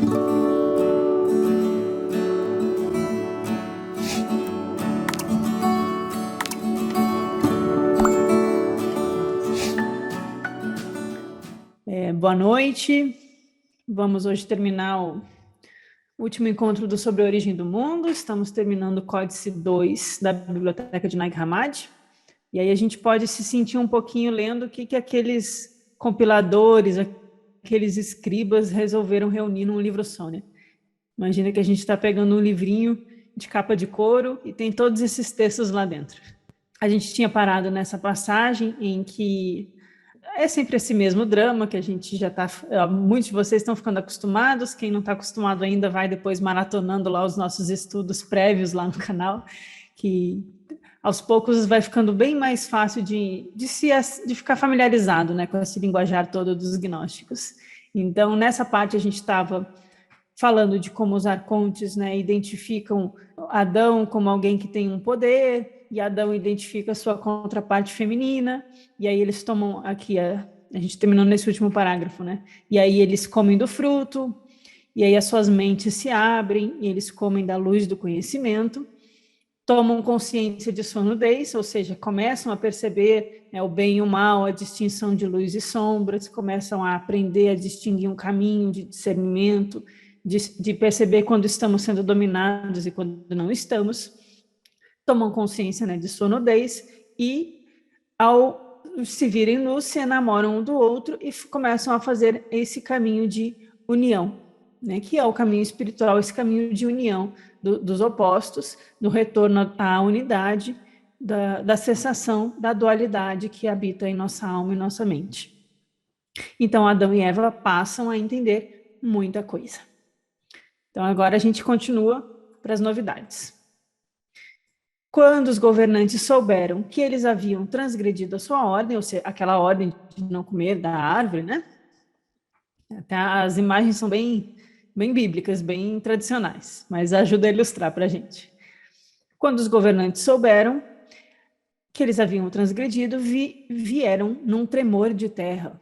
Boa noite. Vamos hoje terminar o último encontro do Sobre a Origem do Mundo. Estamos terminando o Códice 2 da Biblioteca de Nag Hammadi. E aí a gente pode se sentir um pouquinho lendo o que aqueles compiladores, aqueles escribas resolveram reunir num livro só, né? Imagina que a gente está pegando um livrinho de capa de couro e tem todos esses textos lá dentro. A gente tinha parado nessa passagem em que é sempre esse mesmo drama que a gente já está... Muitos de vocês estão ficando acostumados, quem não está acostumado ainda vai depois maratonando lá os nossos estudos prévios lá no canal, que aos poucos vai ficando bem mais fácil de ficar familiarizado, né, com esse linguajar todo dos gnósticos. Então, nessa parte a gente estava falando de como os arcontes, né, identificam Adão como alguém que tem um poder, e Adão identifica a sua contraparte feminina, e aí eles tomam aqui, a gente terminou nesse último parágrafo, né? E aí eles comem do fruto, e aí as suas mentes se abrem, e eles comem da luz do conhecimento, tomam consciência de sua nudez, ou seja, começam a perceber, né, o bem e o mal, a distinção de luz e sombras, começam a aprender a distinguir um caminho de discernimento, de perceber quando estamos sendo dominados e quando não estamos, tomam consciência, né, de sua nudez e, ao se virem nus, se enamoram um do outro e começam a fazer esse caminho de união, né, que é o caminho espiritual, esse caminho de união dos opostos, do retorno à unidade, da cessação da dualidade que habita em nossa alma e nossa mente. Então, Adão e Eva passam a entender muita coisa. Então, agora a gente continua para as novidades. Quando os governantes souberam que eles haviam transgredido a sua ordem, ou seja, aquela ordem de não comer da árvore, né? Até as imagens são bem bíblicas, bem tradicionais, mas ajuda a ilustrar para a gente. Quando os governantes souberam que eles haviam transgredido, vieram num tremor de terra,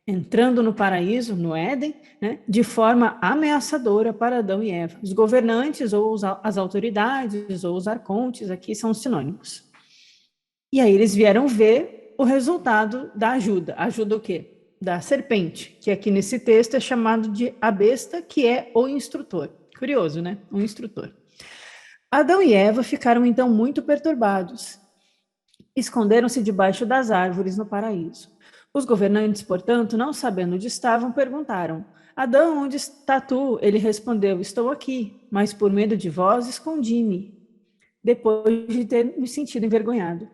entrando no paraíso, no Éden, né, de forma ameaçadora para Adão e Eva. Os governantes, ou as autoridades, ou os arcontes, aqui são sinônimos. E aí eles vieram ver o resultado da ajuda. Ajuda o quê? Da serpente, que aqui nesse texto é chamado de a besta, que é o instrutor. Curioso, né? Um instrutor. Adão e Eva ficaram então muito perturbados. Esconderam-se debaixo das árvores no paraíso. Os governantes, portanto, não sabendo onde estavam, perguntaram: Adão, onde está tu? Ele respondeu: estou aqui, mas por medo de vós escondi-me, depois de ter me sentido envergonhado.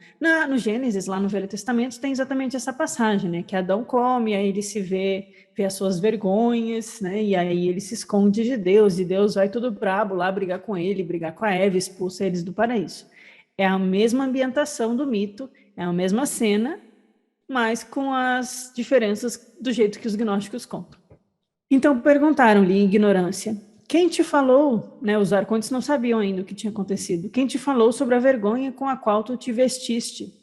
No Gênesis, lá no Velho Testamento, tem exatamente essa passagem, né? Que Adão come, aí ele se vê as suas vergonhas, né? E aí ele se esconde de Deus, e Deus vai tudo brabo lá brigar com ele, brigar com a Eva, expulsa eles do paraíso. É a mesma ambientação do mito, é a mesma cena, mas com as diferenças do jeito que os gnósticos contam. Então perguntaram-lhe em ignorância: quem te falou, né, os arcontes não sabiam ainda o que tinha acontecido, quem te falou sobre a vergonha com a qual tu te vestiste?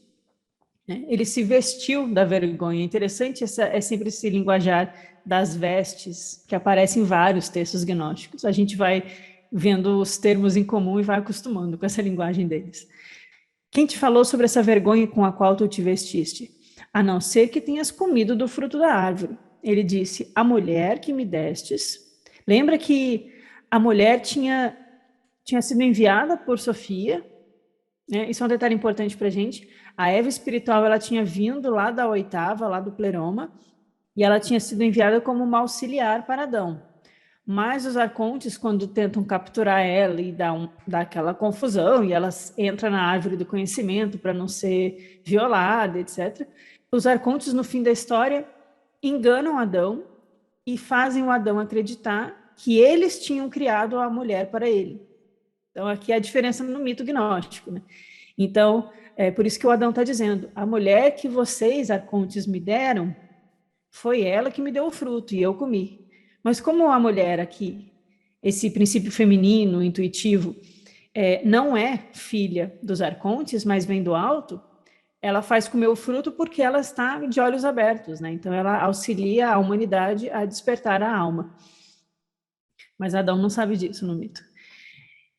Ele se vestiu da vergonha. É interessante é sempre esse linguajar das vestes, que aparece em vários textos gnósticos. A gente vai vendo os termos em comum e vai acostumando com essa linguagem deles. Quem te falou sobre essa vergonha com a qual tu te vestiste? A não ser que tenhas comido do fruto da árvore. Ele disse: a mulher que me destes. Lembra que a mulher tinha sido enviada por Sofia, né? Isso é um detalhe importante para a gente. A Eva espiritual, ela tinha vindo lá da oitava, lá do pleroma, e ela tinha sido enviada como uma auxiliar para Adão. Mas os arcontes, quando tentam capturar ela e dá aquela confusão, e ela entra na árvore do conhecimento para não ser violada, etc., os arcontes, no fim da história, enganam Adão e fazem o Adão acreditar que eles tinham criado a mulher para ele. Então, aqui é a diferença no mito gnóstico, né? Então, é por isso que o Adão está dizendo: a mulher que vocês, arcontes, me deram, foi ela que me deu o fruto e eu comi. Mas como a mulher aqui, esse princípio feminino, intuitivo, não é filha dos arcontes, mas vem do alto, ela faz comer o fruto porque ela está de olhos abertos, né? Então ela auxilia a humanidade a despertar a alma. Mas Adão não sabe disso no mito.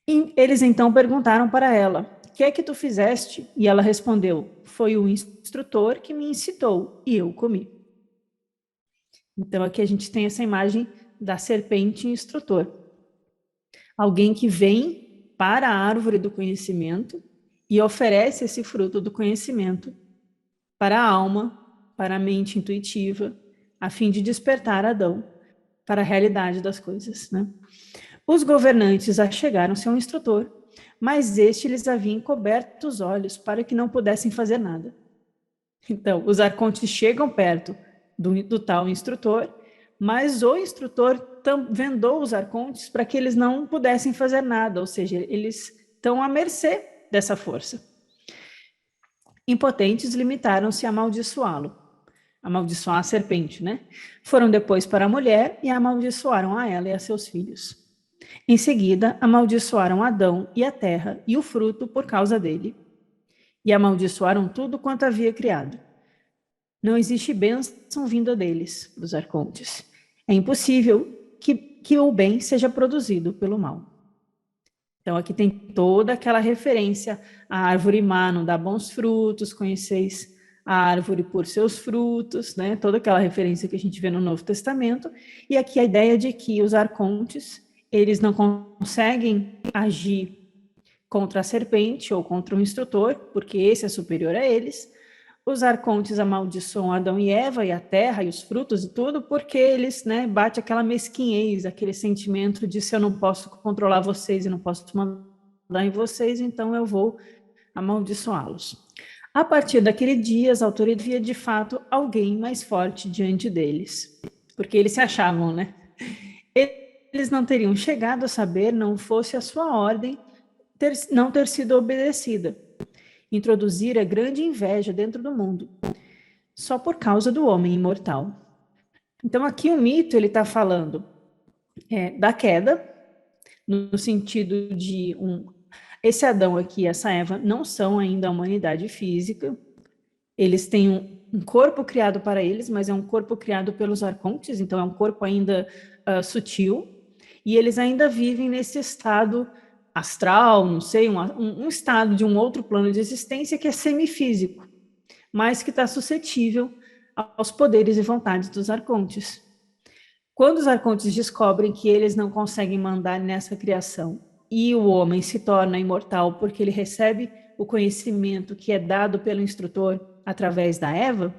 E eles então perguntaram para ela: o que é que tu fizeste? E ela respondeu: foi o instrutor que me incitou e eu comi. Então aqui a gente tem essa imagem da serpente instrutor. Alguém que vem para a árvore do conhecimento e oferece esse fruto do conhecimento para a alma, para a mente intuitiva, a fim de despertar Adão para a realidade das coisas, né? Os governantes achegaram-se ao instrutor, mas este lhes havia encoberto os olhos para que não pudessem fazer nada. Então, os arcontes chegam perto do tal instrutor, mas o instrutor vendou os arcontes para que eles não pudessem fazer nada, ou seja, eles estão à mercê dessa força. Impotentes, limitaram-se a amaldiçoá-lo, amaldiçoar a serpente, né? Foram depois para a mulher e amaldiçoaram a ela e a seus filhos. Em seguida, amaldiçoaram Adão e a terra e o fruto por causa dele. E amaldiçoaram tudo quanto havia criado. Não existe bênção vinda deles, dos arcontes. É impossível que o bem seja produzido pelo mal. Então, aqui tem toda aquela referência à árvore má, não dá bons frutos, conheceis a árvore por seus frutos, né? Toda aquela referência que a gente vê no Novo Testamento. E aqui a ideia de que os arcontes, eles não conseguem agir contra a serpente ou contra o instrutor, porque esse é superior a eles. Os arcontes amaldiçoam Adão e Eva e a terra e os frutos e tudo, porque eles, né, bate aquela mesquinhez, aquele sentimento de se eu não posso controlar vocês e não posso mandar em vocês, então eu vou amaldiçoá-los. A partir daquele dia, as autoridades via de fato alguém mais forte diante deles, porque eles se achavam, né? Eles não teriam chegado a saber, não fosse a sua ordem não ter sido obedecida. Introduzir a grande inveja dentro do mundo, só por causa do homem imortal. Então aqui o mito ele está falando da queda, no sentido de esse Adão aqui e essa Eva não são ainda a humanidade física, eles têm um corpo criado para eles, mas é um corpo criado pelos arcontes, então é um corpo ainda sutil, e eles ainda vivem nesse estado astral, não sei, um estado de um outro plano de existência que é semifísico, mas que está suscetível aos poderes e vontades dos arcontes. Quando os arcontes descobrem que eles não conseguem mandar nessa criação e o homem se torna imortal porque ele recebe o conhecimento que é dado pelo instrutor através da Eva,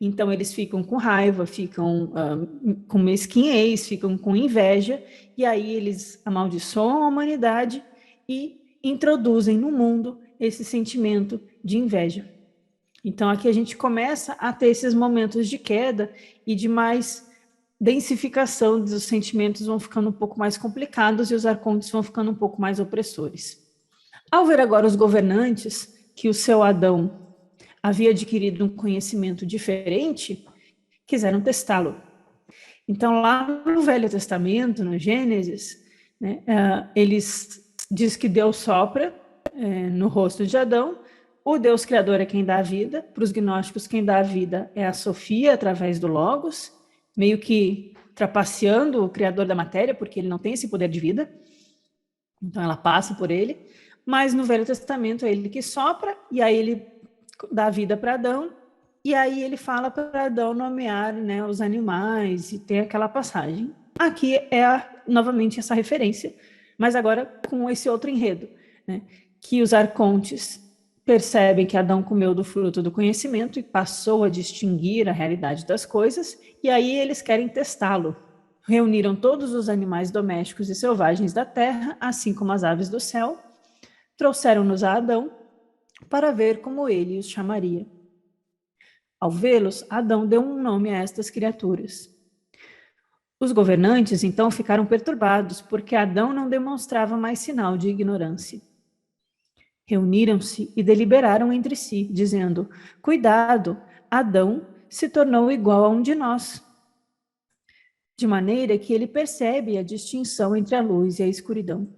então eles ficam com raiva, ficam com mesquinhez, ficam com inveja, e aí eles amaldiçoam a humanidade e introduzem no mundo esse sentimento de inveja. Então aqui a gente começa a ter esses momentos de queda e de mais densificação dos sentimentos, vão ficando um pouco mais complicados e os arcontes vão ficando um pouco mais opressores. Ao ver agora os governantes que o seu Adão havia adquirido um conhecimento diferente, quiseram testá-lo. Então, lá no Velho Testamento, no Gênesis, né, eles diz que Deus sopra no rosto de Adão, o Deus Criador é quem dá a vida, para os gnósticos quem dá a vida é a Sofia, através do Logos, meio que trapaceando o Criador da matéria, porque ele não tem esse poder de vida, então ela passa por ele, mas no Velho Testamento é ele que sopra, e aí ele dá vida para Adão, e aí ele fala para Adão nomear, né, os animais, e tem aquela passagem. Aqui é novamente essa referência, mas agora com esse outro enredo, né, que os arcontes percebem que Adão comeu do fruto do conhecimento e passou a distinguir a realidade das coisas, e aí eles querem testá-lo. Reuniram todos os animais domésticos e selvagens da terra, assim como as aves do céu, trouxeram-nos a Adão para ver como ele os chamaria. Ao vê-los, Adão deu um nome a estas criaturas. Os governantes então ficaram perturbados, porque Adão não demonstrava mais sinal de ignorância. Reuniram-se e deliberaram entre si, dizendo: cuidado, Adão se tornou igual a um de nós, de maneira que ele percebe a distinção entre a luz e a escuridão.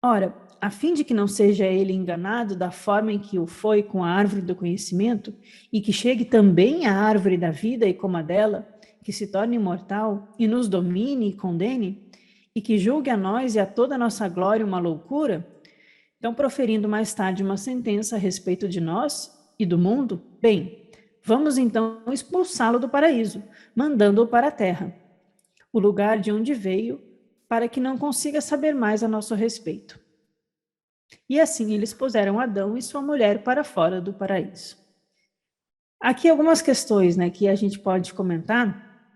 Ora, a fim de que não seja ele enganado da forma em que o foi com a árvore do conhecimento, e que chegue também à árvore da vida e coma dela, que se torne imortal e nos domine e condene, e que julgue a nós e a toda a nossa glória uma loucura, então proferindo mais tarde uma sentença a respeito de nós e do mundo, bem, vamos então expulsá-lo do paraíso, mandando-o para a terra, o lugar de onde veio, para que não consiga saber mais a nosso respeito. E assim eles puseram Adão e sua mulher para fora do paraíso. Aqui algumas questões, né, que a gente pode comentar.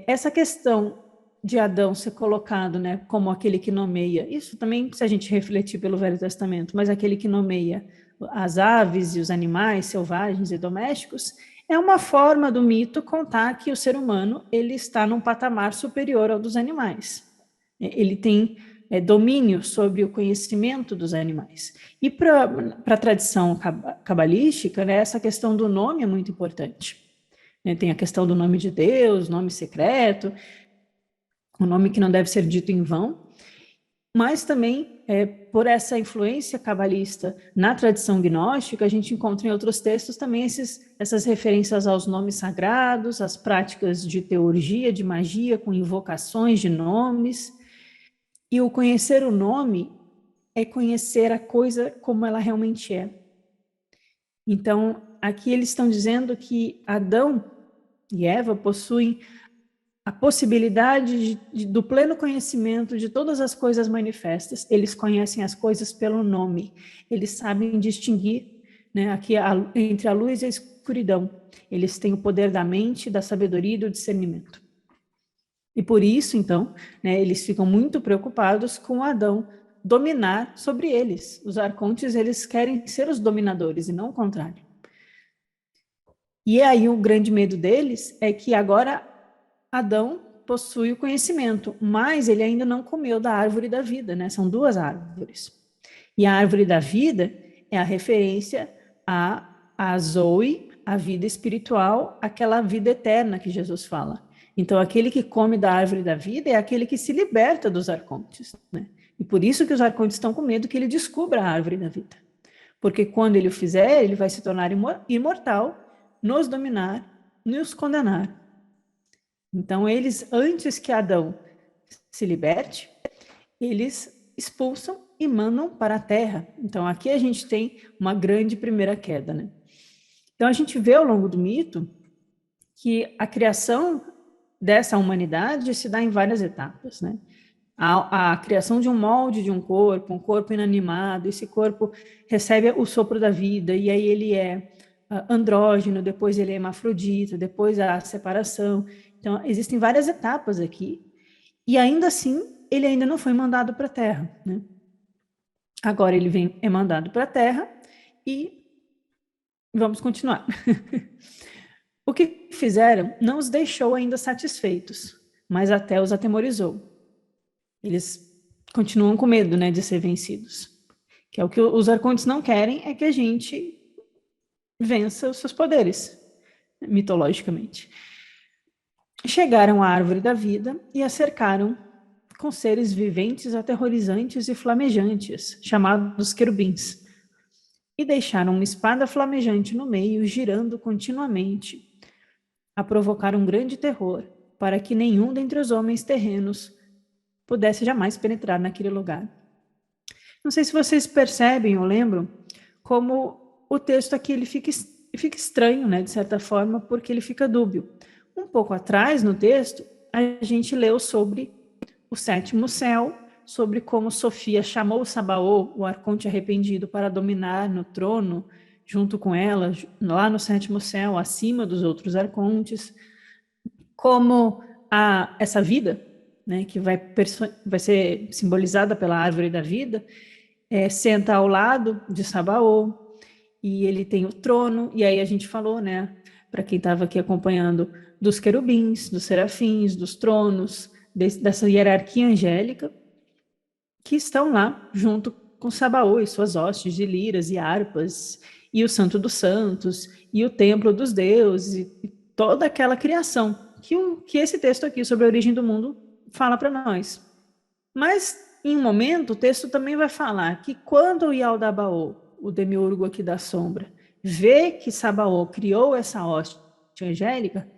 Essa questão de Adão ser colocado, né, como aquele que nomeia, isso também, se a gente refletir pelo Velho Testamento, mas aquele que nomeia as aves e os animais selvagens e domésticos, é uma forma do mito contar que o ser humano ele está num patamar superior ao dos animais. Ele tem domínio sobre o conhecimento dos animais. E para a tradição cabalística, né, essa questão do nome é muito importante. Tem a questão do nome de Deus, nome secreto, um nome que não deve ser dito em vão, mas também, por essa influência cabalista na tradição gnóstica, a gente encontra em outros textos também essas referências aos nomes sagrados, às práticas de teurgia, de magia, com invocações de nomes. E o conhecer o nome é conhecer a coisa como ela realmente é. Então, aqui eles estão dizendo que Adão e Eva possuem a possibilidade do pleno conhecimento de todas as coisas manifestas. Eles conhecem as coisas pelo nome. Eles sabem distinguir, né, aqui entre a luz e a escuridão. Eles têm o poder da mente, da sabedoria e do discernimento. E por isso, então, né, eles ficam muito preocupados com Adão dominar sobre eles. Os arcontes, eles querem ser os dominadores e não o contrário. E aí o grande medo deles é que agora Adão possui o conhecimento, mas ele ainda não comeu da árvore da vida, né? São duas árvores. E a árvore da vida é a referência a Zoe, a vida espiritual, aquela vida eterna que Jesus fala. Então, aquele que come da árvore da vida é aquele que se liberta dos arcontes, né? E por isso que os arcontes estão com medo que ele descubra a árvore da vida. Porque quando ele o fizer, ele vai se tornar imortal, nos dominar, nos condenar. Então, eles, antes que Adão se liberte, eles expulsam e mandam para a terra. Então, aqui a gente tem uma grande primeira queda, né? Então, a gente vê ao longo do mito que a criação dessa humanidade se dá em várias etapas, né? A criação de um molde de um corpo inanimado, esse corpo recebe o sopro da vida, e aí ele é andrógeno, depois ele é hermafrodita, depois a separação. Então, existem várias etapas aqui, e ainda assim, ele ainda não foi mandado para a Terra, né? Agora ele é mandado para a Terra, e vamos continuar. O que fizeram não os deixou ainda satisfeitos, mas até os atemorizou. Eles continuam com medo, né, de ser vencidos. Que é o que os arcontes não querem, é que a gente vença os seus poderes, mitologicamente. Chegaram à árvore da vida e a cercaram com seres viventes, aterrorizantes e flamejantes, chamados querubins, e deixaram uma espada flamejante no meio, girando continuamente, a provocar um grande terror, para que nenhum dentre os homens terrenos pudesse jamais penetrar naquele lugar. Não sei se vocês percebem ou lembram como o texto aqui ele fica estranho, né, de certa forma, porque ele fica dúbio. Um pouco atrás, no texto, a gente leu sobre o sétimo céu, sobre como Sofia chamou Sabaô, o arconte arrependido, para dominar no trono, junto com ela, lá no sétimo céu, acima dos outros arcontes, como essa vida, né, que vai ser simbolizada pela árvore da vida, senta ao lado de Sabaô, e ele tem o trono, e aí a gente falou, né, para quem estava aqui acompanhando, dos querubins, dos serafins, dos tronos, dessa hierarquia angélica, que estão lá junto com Sabaô e suas hostes de liras e harpas, e o Santo dos Santos, e o templo dos deuses, e toda aquela criação que esse texto aqui sobre a origem do mundo fala para nós. Mas, em um momento, o texto também vai falar que quando o Yaldabaoth, o demiurgo aqui da sombra, vê que Sabaô criou essa hoste angélica,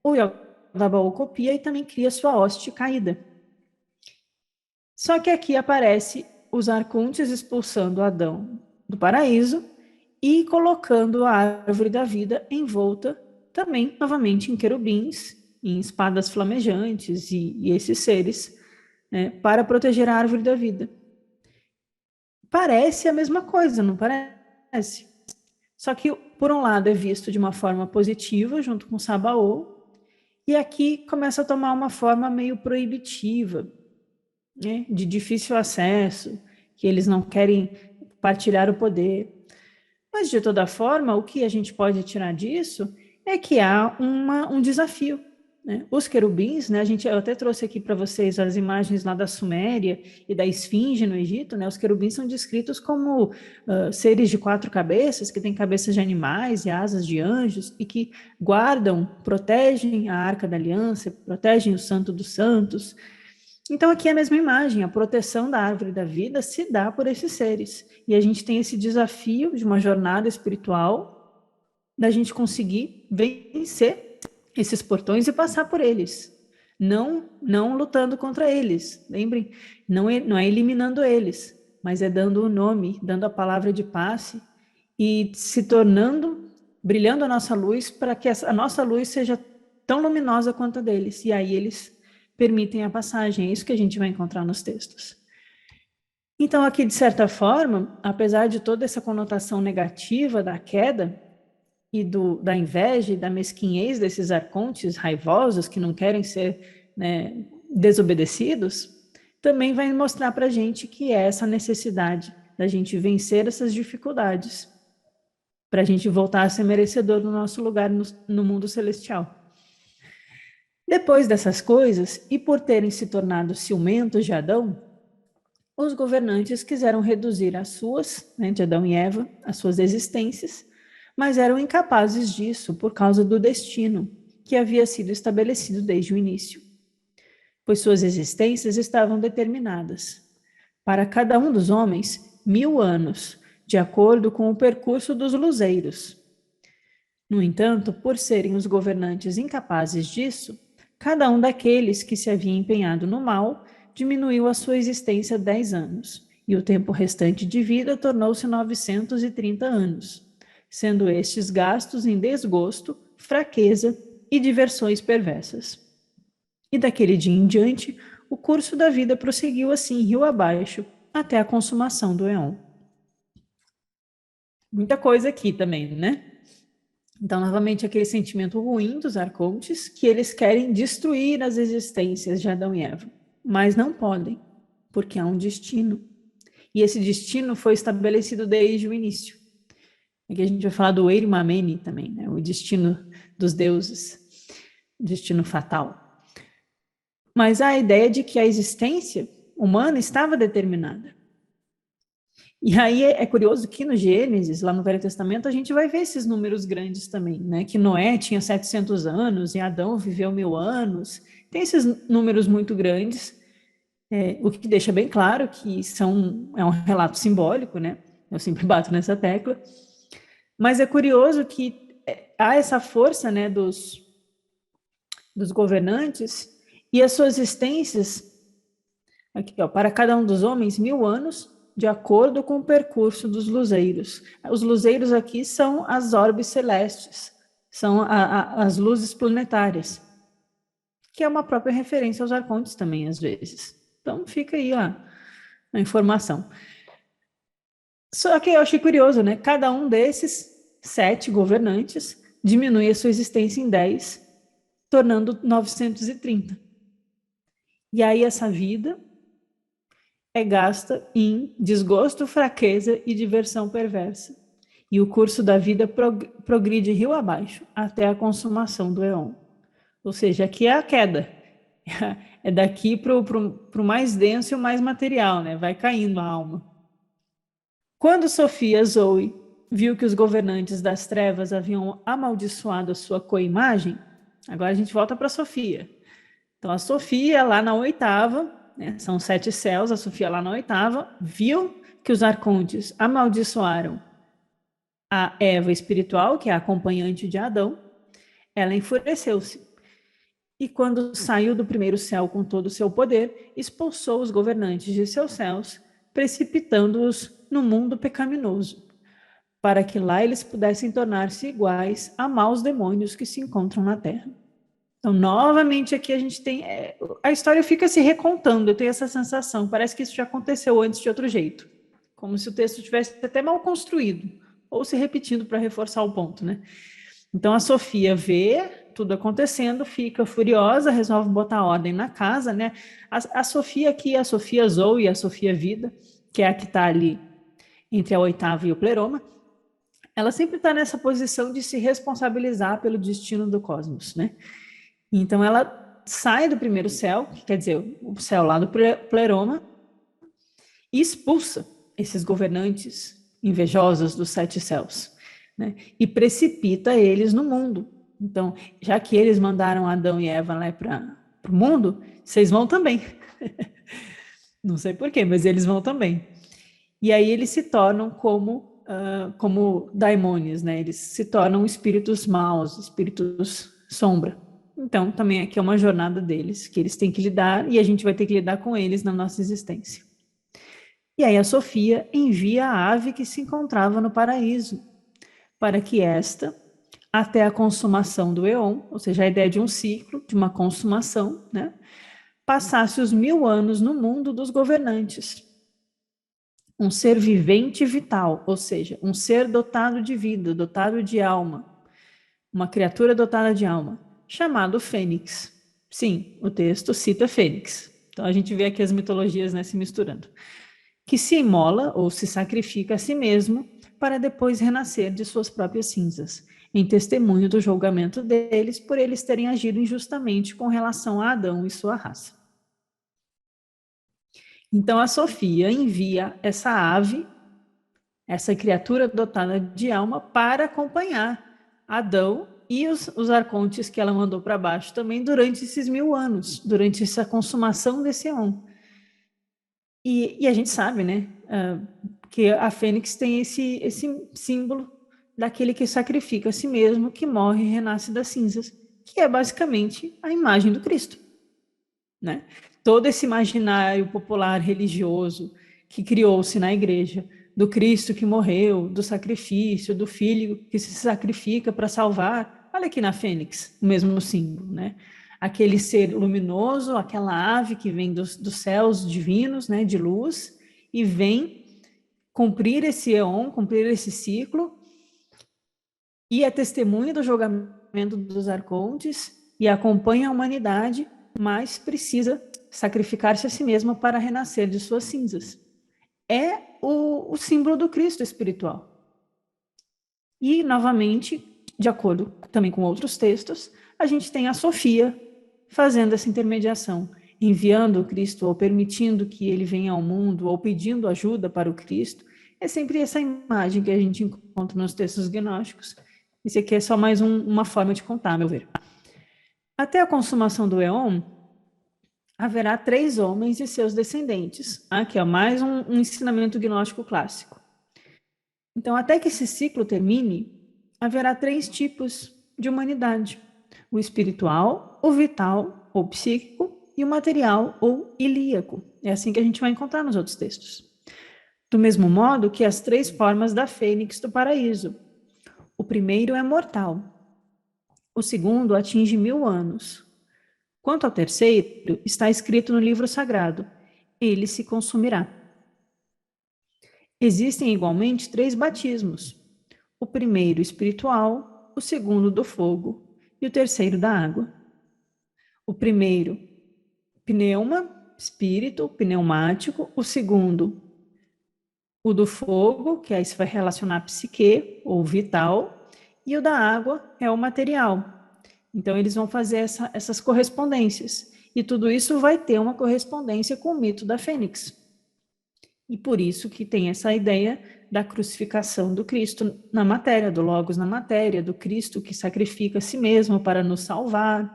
o Yaldabaoth copia e também cria sua hoste caída. Só que aqui aparece os arcontes expulsando Adão do paraíso e colocando a árvore da vida envolta também, novamente, em querubins, em espadas flamejantes e esses seres, né, para proteger a árvore da vida. Parece a mesma coisa, não parece? Só que, por um lado, é visto de uma forma positiva, junto com Sabaô, e aqui começa a tomar uma forma meio proibitiva, né, de difícil acesso, que eles não querem partilhar o poder. Mas, de toda forma, o que a gente pode tirar disso é que há um desafio, né? Os querubins, né, eu até trouxe aqui para vocês as imagens lá da Suméria e da Esfinge no Egito, né? Os querubins são descritos como seres de 4 cabeças, que têm cabeças de animais e asas de anjos, e que guardam, protegem a Arca da Aliança, protegem o Santo dos Santos. Então, aqui é a mesma imagem, a proteção da árvore da vida se dá por esses seres. E a gente tem esse desafio de uma jornada espiritual, da gente conseguir vencer esses portões e passar por eles. Não lutando contra eles, lembrem, não é eliminando eles, mas é dando o nome, dando a palavra de passe e se tornando, brilhando a nossa luz para que a nossa luz seja tão luminosa quanto a deles. E aí eles permitem a passagem. É isso que a gente vai encontrar nos textos. Então, aqui, de certa forma, apesar de toda essa conotação negativa da queda e da inveja e da mesquinhez desses arcontes raivosos que não querem ser, né, desobedecidos, também vai mostrar para a gente que é essa necessidade da gente vencer essas dificuldades para a gente voltar a ser merecedor do nosso lugar no mundo celestial. Depois dessas coisas, e por terem se tornado ciumentos de Adão, os governantes quiseram reduzir as suas, né, de Adão e Eva, as suas existências, mas eram incapazes disso por causa do destino que havia sido estabelecido desde o início, pois suas existências estavam determinadas. Para cada um dos homens, 1000 anos, de acordo com o percurso dos luzeiros. No entanto, por serem os governantes incapazes disso, cada um daqueles que se havia empenhado no mal diminuiu a sua existência 10 anos, e o tempo restante de vida tornou-se 930 anos, sendo estes gastos em desgosto, fraqueza e diversões perversas. E daquele dia em diante, o curso da vida prosseguiu assim rio abaixo, até a consumação do éon. Muita coisa aqui também, né? Então, novamente, aquele sentimento ruim dos arcontes, que eles querem destruir as existências de Adão e Eva, mas não podem, porque há um destino. E esse destino foi estabelecido desde o início. Aqui a gente vai falar do Eir Mameni também, né? O destino dos deuses, o destino fatal. Mas há a ideia de que a existência humana estava determinada. E aí é curioso que no Gênesis, lá no Velho Testamento, a gente vai ver esses números grandes também, né? Que Noé tinha 700 anos e Adão viveu 1000 anos. Tem esses números muito grandes, o que deixa bem claro que é um relato simbólico, né? Eu sempre bato nessa tecla. Mas é curioso que há essa força, né, dos governantes e as suas existências, aqui, ó, para cada um dos homens, 1000 anos, de acordo com o percurso dos luzeiros. Os luzeiros aqui são as orbes celestes, são as luzes planetárias, que é uma própria referência aos arcontes também, às vezes. Então, fica aí a informação. Só que eu achei curioso, né? Cada um desses 7 governantes diminui a sua existência em 10, tornando 930. E aí essa vida é gasta em desgosto, fraqueza e diversão perversa. E o curso da vida progride rio abaixo, até a consumação do éon. Ou seja, aqui é a queda. É daqui para o mais denso e o mais material, né? Vai caindo a alma. Quando Sofia Zoe viu que os governantes das trevas haviam amaldiçoado a sua coimagem, agora a gente volta para Sofia. Então, a Sofia, lá na 8ª, né, são 7 céus, a Sofia lá na 8ª, viu que os arcontes amaldiçoaram a Eva espiritual, que é a acompanhante de Adão, ela enfureceu-se. e quando saiu do primeiro céu com todo o seu poder, expulsou os governantes de seus céus, precipitando-os no mundo pecaminoso, para que lá eles pudessem tornar-se iguais a maus demônios que se encontram na terra. Então, novamente, aqui a gente tem... a história fica se recontando, eu tenho essa sensação, parece que isso já aconteceu antes de outro jeito, como se o texto tivesse até mal construído, ou se repetindo para reforçar o ponto, né? Então, a Sofia vê tudo acontecendo, fica furiosa, resolve botar ordem na casa, né? A Sofia aqui, a Sofia Zoe e a Sofia Vida, que é a que está ali entre a oitava e o pleroma, ela sempre está nessa posição de se responsabilizar pelo destino do cosmos, né? Então, ela sai do primeiro céu, quer dizer, o céu lá do pleroma, e expulsa esses governantes invejosos dos sete céus, né? E precipita eles no mundo. Então, já que eles mandaram Adão e Eva lá para o mundo, vocês vão também. Não sei porquê, mas eles vão também. E aí eles se tornam como daimônios, né? Eles se tornam espíritos maus, espíritos sombra. Então, também aqui é uma jornada deles, que eles têm que lidar, e a gente vai ter que lidar com eles na nossa existência. E aí a Sofia envia a ave que se encontrava no paraíso, para que esta, até a consumação do Eon, ou seja, a ideia de um ciclo, de uma consumação, né, passasse os 1000 anos no mundo dos governantes. Um ser vivente e vital, ou seja, um ser dotado de vida, dotado de alma, uma criatura dotada de alma, chamado Fênix. Sim, o texto cita Fênix. Então a gente vê aqui as mitologias, né, se misturando. Que se imola ou se sacrifica a si mesmo para depois renascer de suas próprias cinzas, em testemunho do julgamento deles por eles terem agido injustamente com relação a Adão e sua raça. Então a Sofia envia essa ave, essa criatura dotada de alma, para acompanhar Adão e os arcontes que ela mandou para baixo também durante esses 1000 anos, durante essa consumação desse Eon. E a gente sabe, né, que a Fênix tem esse símbolo daquele que sacrifica a si mesmo, que morre e renasce das cinzas, que é basicamente a imagem do Cristo, né? Todo esse imaginário popular religioso que criou-se na igreja, do Cristo que morreu, do sacrifício, do Filho que se sacrifica para salvar, olha aqui na Fênix, o mesmo símbolo, né? Aquele ser luminoso, aquela ave que vem dos céus divinos, né, de luz, e vem cumprir esse eon, cumprir esse ciclo, e é testemunha do julgamento dos arcontes, e acompanha a humanidade, mas precisa sacrificar-se a si mesma para renascer de suas cinzas. É o símbolo do Cristo espiritual. E, novamente, de acordo também com outros textos, a gente tem a Sofia fazendo essa intermediação, enviando o Cristo, ou permitindo que ele venha ao mundo, ou pedindo ajuda para o Cristo. É sempre essa imagem que a gente encontra nos textos gnósticos. Esse aqui é só mais uma forma de contar, a meu ver. Até a consumação do Eon, haverá 3 homens e seus descendentes. Aqui é mais um ensinamento gnóstico clássico. Então, até que esse ciclo termine, haverá 3 tipos de humanidade: o espiritual, o vital ou psíquico e o material ou ilíaco. É assim que a gente vai encontrar nos outros textos. Do mesmo modo que as 3 formas da fênix do paraíso. O primeiro é mortal. O segundo atinge 1000 anos. Quanto ao terceiro, está escrito no livro sagrado: ele se consumirá. Existem igualmente 3 batismos: o primeiro espiritual, o segundo do fogo e o terceiro da água. O primeiro, pneuma, espírito, pneumático. O segundo, o do fogo, que aí se vai relacionar a psique ou vital. E o da água é o material. Então, eles vão fazer essas correspondências. E tudo isso vai ter uma correspondência com o mito da Fênix. E por isso que tem essa ideia da crucificação do Cristo na matéria, do Logos na matéria, do Cristo que sacrifica a si mesmo para nos salvar,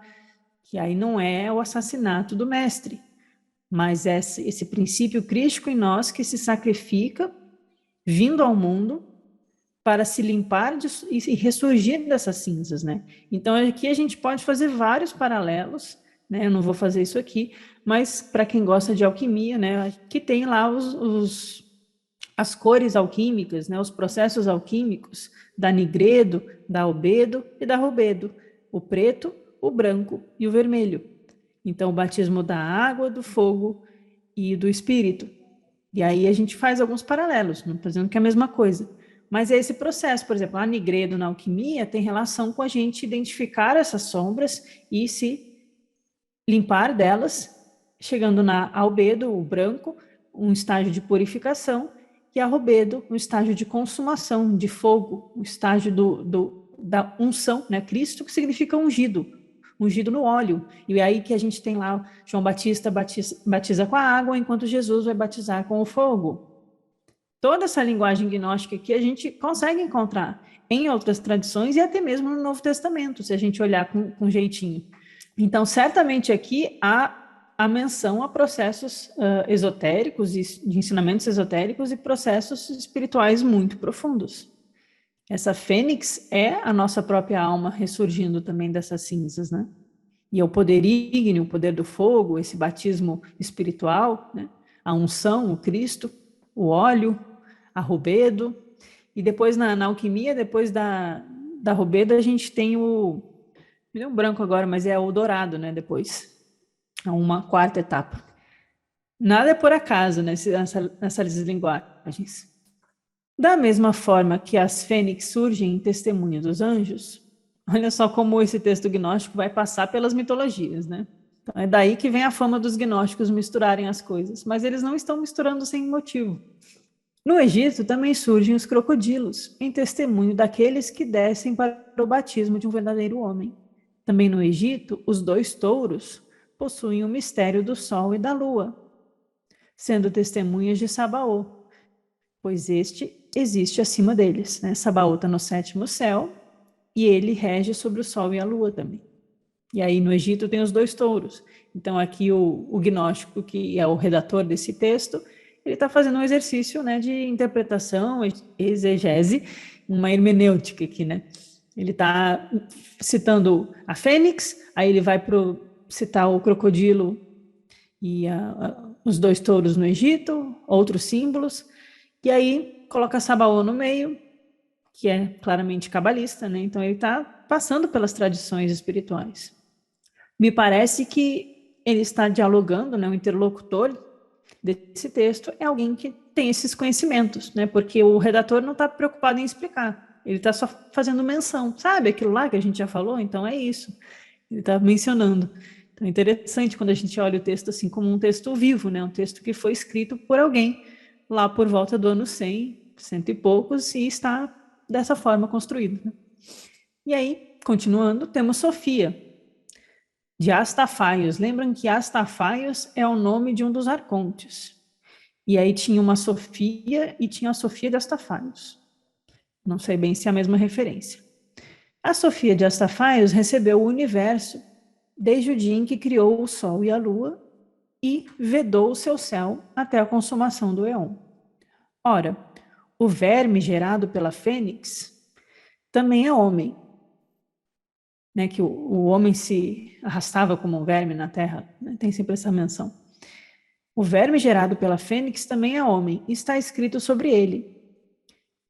que aí não é o assassinato do Mestre, mas é esse princípio crístico em nós que se sacrifica, vindo ao mundo, para se limpar e ressurgir dessas cinzas, né? Então aqui a gente pode fazer vários paralelos, né? Eu não vou fazer isso aqui, mas para quem gosta de alquimia, né? Que tem lá as cores alquímicas, né? Os processos alquímicos da nigredo, da albedo e da rubedo, o preto, o branco e o vermelho. Então o batismo da água, do fogo e do espírito. E aí a gente faz alguns paralelos, não estou dizendo que é a mesma coisa. Mas é esse processo, por exemplo, a nigredo na alquimia tem relação com a gente identificar essas sombras e se limpar delas, chegando na albedo, o branco, um estágio de purificação, e a rubedo, um estágio de consumação, de fogo, um estágio da unção, né? Cristo, que significa ungido, ungido no óleo. E é aí que a gente tem lá, João Batista batiza com a água, enquanto Jesus vai batizar com o fogo. Toda essa linguagem gnóstica que a gente consegue encontrar em outras tradições e até mesmo no Novo Testamento, se a gente olhar com jeitinho. Então, certamente aqui há a menção a processos esotéricos, e de ensinamentos esotéricos e processos espirituais muito profundos. Essa fênix é a nossa própria alma ressurgindo também dessas cinzas, né? E é o poder ígneo, o poder do fogo, esse batismo espiritual, né? A unção, o Cristo, o óleo, a rubedo, e depois na alquimia, depois da rubedo, a gente tem me deu um branco agora, mas é o dourado, né, depois, uma quarta etapa. Nada é por acaso nessas linguagens. Da mesma forma que as fênix surgem em testemunho dos anjos, olha só como esse texto gnóstico vai passar pelas mitologias, né? Então, é daí que vem a fama dos gnósticos misturarem as coisas, mas eles não estão misturando sem motivo. No Egito também surgem os crocodilos, em testemunho daqueles que descem para o batismo de um verdadeiro homem. Também no Egito, os 2 touros possuem o mistério do sol e da lua, sendo testemunhas de Sabaô, pois este existe acima deles, né? Sabaô está no 7º céu e ele rege sobre o sol e a lua também. E aí no Egito tem os 2 touros. Então aqui o gnóstico, que é o redator desse texto, ele está fazendo um exercício, né, de interpretação, exegese, uma hermenêutica aqui, né? Ele está citando a fênix, aí ele vai citar o crocodilo e os 2 touros no Egito, outros símbolos, e aí coloca Sabaô no meio, que é claramente cabalista, né? Então ele está passando pelas tradições espirituais. Me parece que ele está dialogando, né? O interlocutor desse texto é alguém que tem esses conhecimentos, né? Porque o redator não está preocupado em explicar, ele está só fazendo menção, sabe? Aquilo lá que a gente já falou, então é isso. Ele está mencionando. Então é interessante quando a gente olha o texto assim como um texto vivo, né? Um texto que foi escrito por alguém lá por volta do ano 100, 100 e poucos, e está dessa forma construído, né? E aí, continuando, temos Sofia, de Astafaios. Lembram que Astafaios é o nome de um dos arcontes. E aí tinha uma Sofia e tinha a Sofia de Astafaios. Não sei bem se é a mesma referência. A Sofia de Astafaios recebeu o universo desde o dia em que criou o Sol e a Lua e vedou o seu céu até a consumação do éon. Ora, o verme gerado pela fênix também é homem, né, que o homem se arrastava como um verme na terra, né, tem sempre essa menção. O verme gerado pela fênix também é homem, e está escrito sobre ele: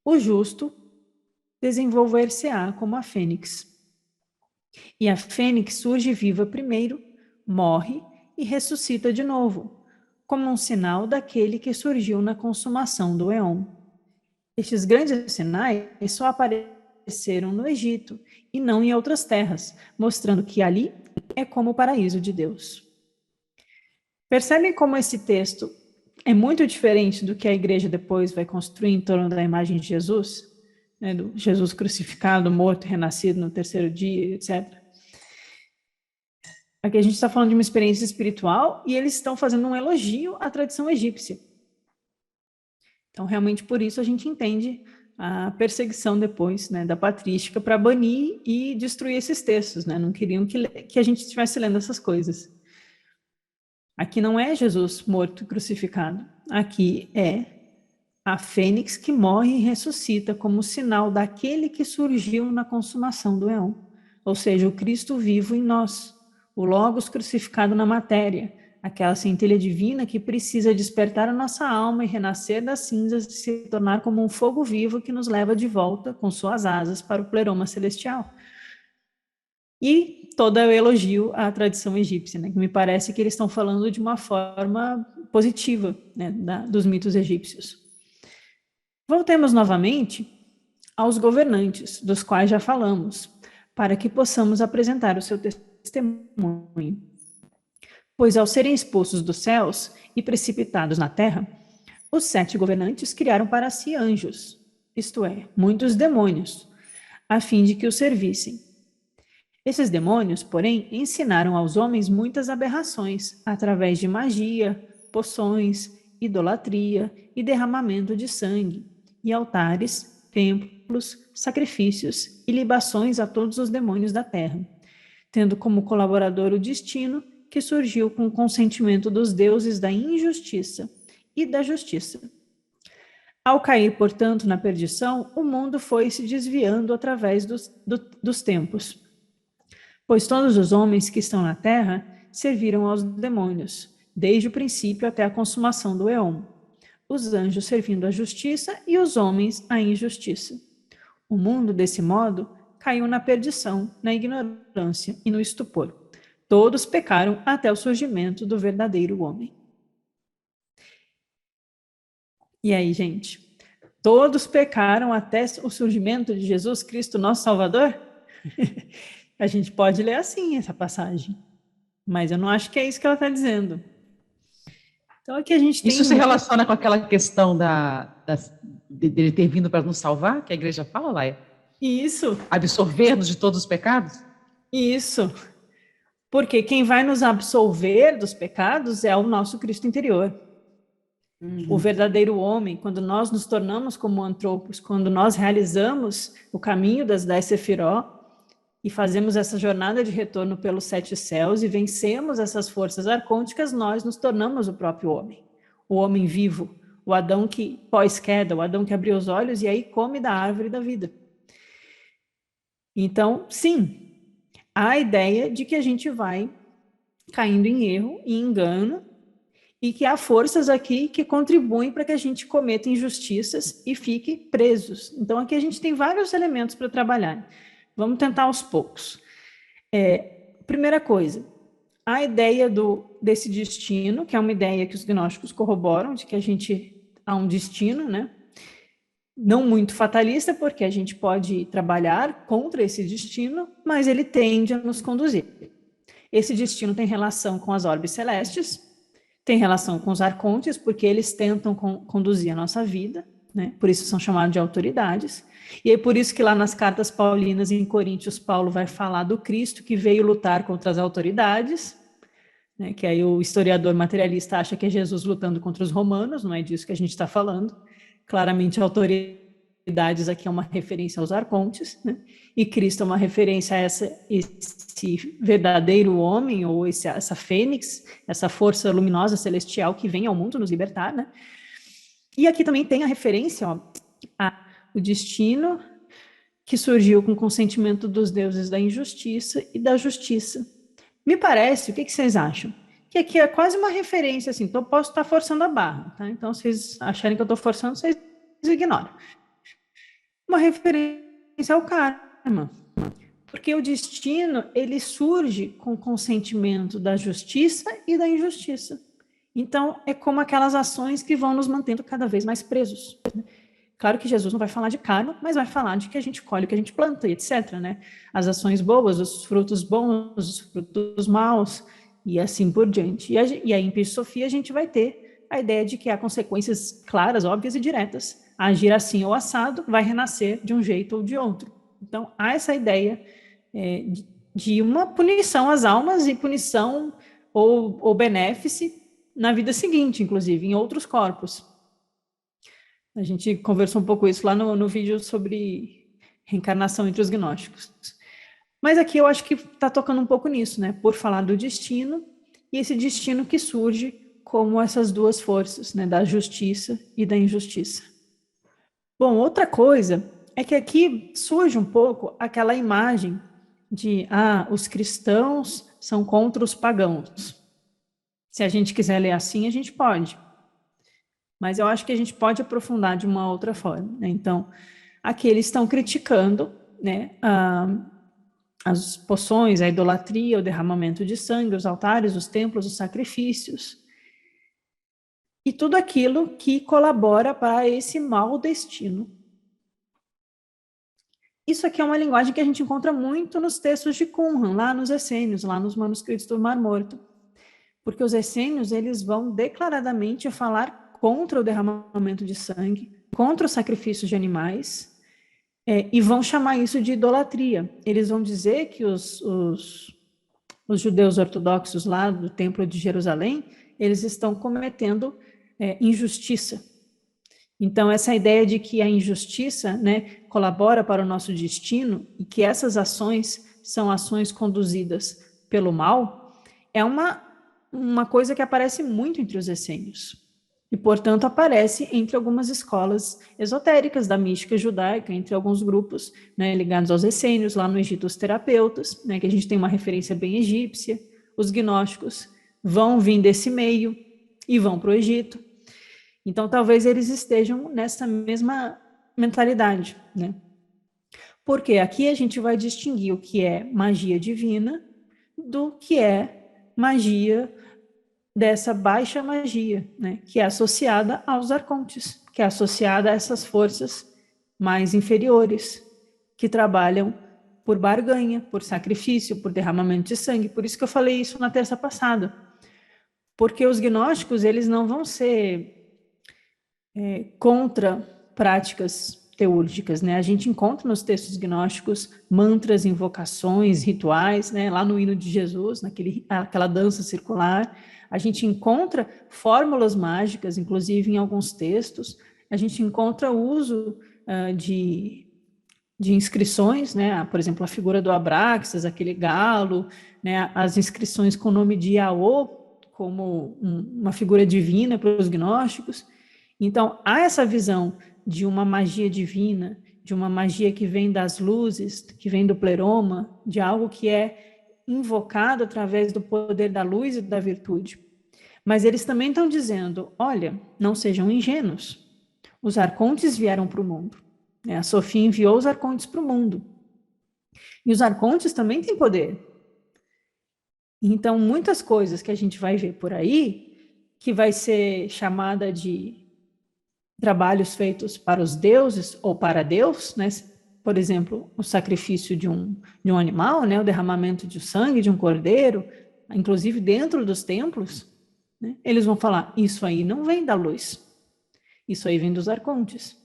o justo desenvolver-se-á como a fênix. E a fênix surge viva primeiro, morre e ressuscita de novo, como um sinal daquele que surgiu na consumação do éon. Estes grandes sinais só apareceram no Egito e não em outras terras, mostrando que ali é como o paraíso de Deus. Percebem como esse texto é muito diferente do que a igreja depois vai construir em torno da imagem de Jesus, né, do Jesus crucificado, morto, renascido no 3º dia, etc. Aqui a gente está falando de uma experiência espiritual e eles estão fazendo um elogio à tradição egípcia. Então, realmente, por isso a gente entende a perseguição depois, né, da patrística para banir e destruir esses textos, né? Não queriam que a gente estivesse lendo essas coisas. Aqui não é Jesus morto e crucificado. Aqui é a fênix que morre e ressuscita como sinal daquele que surgiu na consumação do éon, ou seja, o Cristo vivo em nós, o Logos crucificado na matéria, aquela centelha divina que precisa despertar a nossa alma e renascer das cinzas e se tornar como um fogo vivo que nos leva de volta com suas asas para o pleroma celestial. E todo o elogio à tradição egípcia, né, que me parece que eles estão falando de uma forma positiva, né, dos mitos egípcios. Voltemos novamente aos governantes, dos quais já falamos, para que possamos apresentar o seu testemunho. Pois ao serem expulsos dos céus e precipitados na terra, os 7 governantes criaram para si anjos, isto é, muitos demônios, a fim de que os servissem. Esses demônios, porém, ensinaram aos homens muitas aberrações, através de magia, poções, idolatria e derramamento de sangue, e altares, templos, sacrifícios e libações a todos os demônios da terra, tendo como colaborador o destino que surgiu com o consentimento dos deuses da injustiça e da justiça. Ao cair, portanto, na perdição, o mundo foi se desviando através dos tempos, pois todos os homens que estão na terra serviram aos demônios, desde o princípio até a consumação do éon, os anjos servindo a justiça e os homens a injustiça. O mundo, desse modo, caiu na perdição, na ignorância e no estupor. Todos pecaram até o surgimento do verdadeiro homem. E aí, gente? Todos pecaram até o surgimento de Jesus Cristo, nosso Salvador? A gente pode ler assim essa passagem, mas eu não acho que é isso que ela está dizendo. Então aqui a gente tem... Isso se relaciona com aquela questão dele ter vindo para nos salvar, que a igreja fala, Laia? Isso. Absorver-nos de todos os pecados? Isso. Porque quem vai nos absolver dos pecados é o nosso Cristo interior. O verdadeiro homem, quando nós nos tornamos como antropos, quando nós realizamos o caminho das 10 Sefiró e fazemos essa jornada de retorno pelos 7 céus e vencemos essas forças arcônticas, nós nos tornamos o próprio homem, o homem vivo, o Adão que pós-queda, o Adão que abriu os olhos e aí come da árvore da vida. Então, sim, há a ideia de que a gente vai caindo em erro e engano e que há forças aqui que contribuem para que a gente cometa injustiças e fique presos. Então, aqui a gente tem vários elementos para trabalhar. Vamos tentar aos poucos. Primeira coisa, a ideia desse destino, que é uma ideia que os gnósticos corroboram, de que a gente há um destino, né? Não muito fatalista, porque a gente pode trabalhar contra esse destino, mas ele tende a nos conduzir. Esse destino tem relação com as orbes celestes, tem relação com os arcontes, porque eles tentam conduzir a nossa vida, né? Por isso são chamados de autoridades. E é por isso que lá nas cartas paulinas em Coríntios, Paulo vai falar do Cristo que veio lutar contra as autoridades, né? Que aí o historiador materialista acha que é Jesus lutando contra os romanos, não é disso que a gente está falando. Claramente, autoridades aqui é uma referência aos arcontes, né? E Cristo é uma referência a esse verdadeiro homem, ou essa fênix, essa força luminosa celestial que vem ao mundo nos libertar, né? E aqui também tem a referência o destino que surgiu com o consentimento dos deuses da injustiça e da justiça. Me parece, o que vocês acham? Que aqui é quase uma referência, assim, então eu posso estar forçando a barra, tá? Então, se vocês acharem que eu estou forçando, vocês ignoram. Uma referência ao karma. Porque o destino, ele surge com o consentimento da justiça e da injustiça. Então, é como aquelas ações que vão nos mantendo cada vez mais presos. Claro que Jesus não vai falar de karma, mas vai falar de que a gente colhe o que a gente planta, e etc., né? As ações boas, os frutos bons, os frutos maus, e assim por diante. E aí, em Filosofia, a gente vai ter a ideia de que há consequências claras, óbvias e diretas. Agir assim ou assado vai renascer de um jeito ou de outro. Então, há essa ideia de uma punição às almas e punição ou benéfice na vida seguinte, inclusive, em outros corpos. A gente conversou um pouco isso lá no vídeo sobre reencarnação entre os gnósticos. Mas aqui eu acho que está tocando um pouco nisso, né? Por falar do destino, e esse destino que surge como essas duas forças, né? Da justiça e da injustiça. Bom, outra coisa é que aqui surge um pouco aquela imagem de, os cristãos são contra os pagãos. Se a gente quiser ler assim, a gente pode. Mas eu acho que a gente pode aprofundar de uma outra forma, né? Então, aqui eles estão criticando, né, as poções, a idolatria, o derramamento de sangue, os altares, os templos, os sacrifícios, e tudo aquilo que colabora para esse mau destino. Isso aqui é uma linguagem que a gente encontra muito nos textos de Qumran, lá nos essênios, lá nos manuscritos do Mar Morto. Porque os essênios, eles vão declaradamente falar contra o derramamento de sangue, contra o sacrifício de animais, e vão chamar isso de idolatria. Eles vão dizer que os judeus ortodoxos lá do Templo de Jerusalém, eles estão cometendo injustiça. Então, essa ideia de que a injustiça, né, colabora para o nosso destino e que essas ações são ações conduzidas pelo mal, é uma coisa que aparece muito entre os essênios. E, portanto, aparece entre algumas escolas esotéricas da mística judaica, entre alguns grupos, né, ligados aos essênios, lá no Egito, os terapeutas, né, que a gente tem uma referência bem egípcia, os gnósticos vão vir desse meio e vão para o Egito. Então, talvez eles estejam nessa mesma mentalidade, né? Porque aqui a gente vai distinguir o que é magia divina do que é magia dessa baixa magia, né? Que é associada aos arcontes, que é associada a essas forças mais inferiores, que trabalham por barganha, por sacrifício, por derramamento de sangue. Por isso que eu falei isso na terça passada. Porque os gnósticos, eles não vão ser contra práticas teúrgicas, né? A gente encontra nos textos gnósticos mantras, invocações, rituais, né? Lá no hino de Jesus, aquela dança circular, a gente encontra fórmulas mágicas, inclusive em alguns textos, a gente encontra o uso de inscrições, né? Por exemplo, a figura do Abraxas, aquele galo, né? As inscrições com o nome de Iaô, como uma figura divina para os gnósticos. Então, há essa visão de uma magia divina, de uma magia que vem das luzes, que vem do pleroma, de algo que é invocado através do poder da luz e da virtude. Mas eles também estão dizendo, olha, não sejam ingênuos. Os arcontes vieram para o mundo. A Sofia enviou os arcontes para o mundo. E os arcontes também têm poder. Então, muitas coisas que a gente vai ver por aí, que vai ser chamada de trabalhos feitos para os deuses ou para Deus, né? Por exemplo, o sacrifício de um animal, né? O derramamento de sangue de um cordeiro, inclusive dentro dos templos, né? Eles vão falar, isso aí não vem da luz, isso aí vem dos arcontes.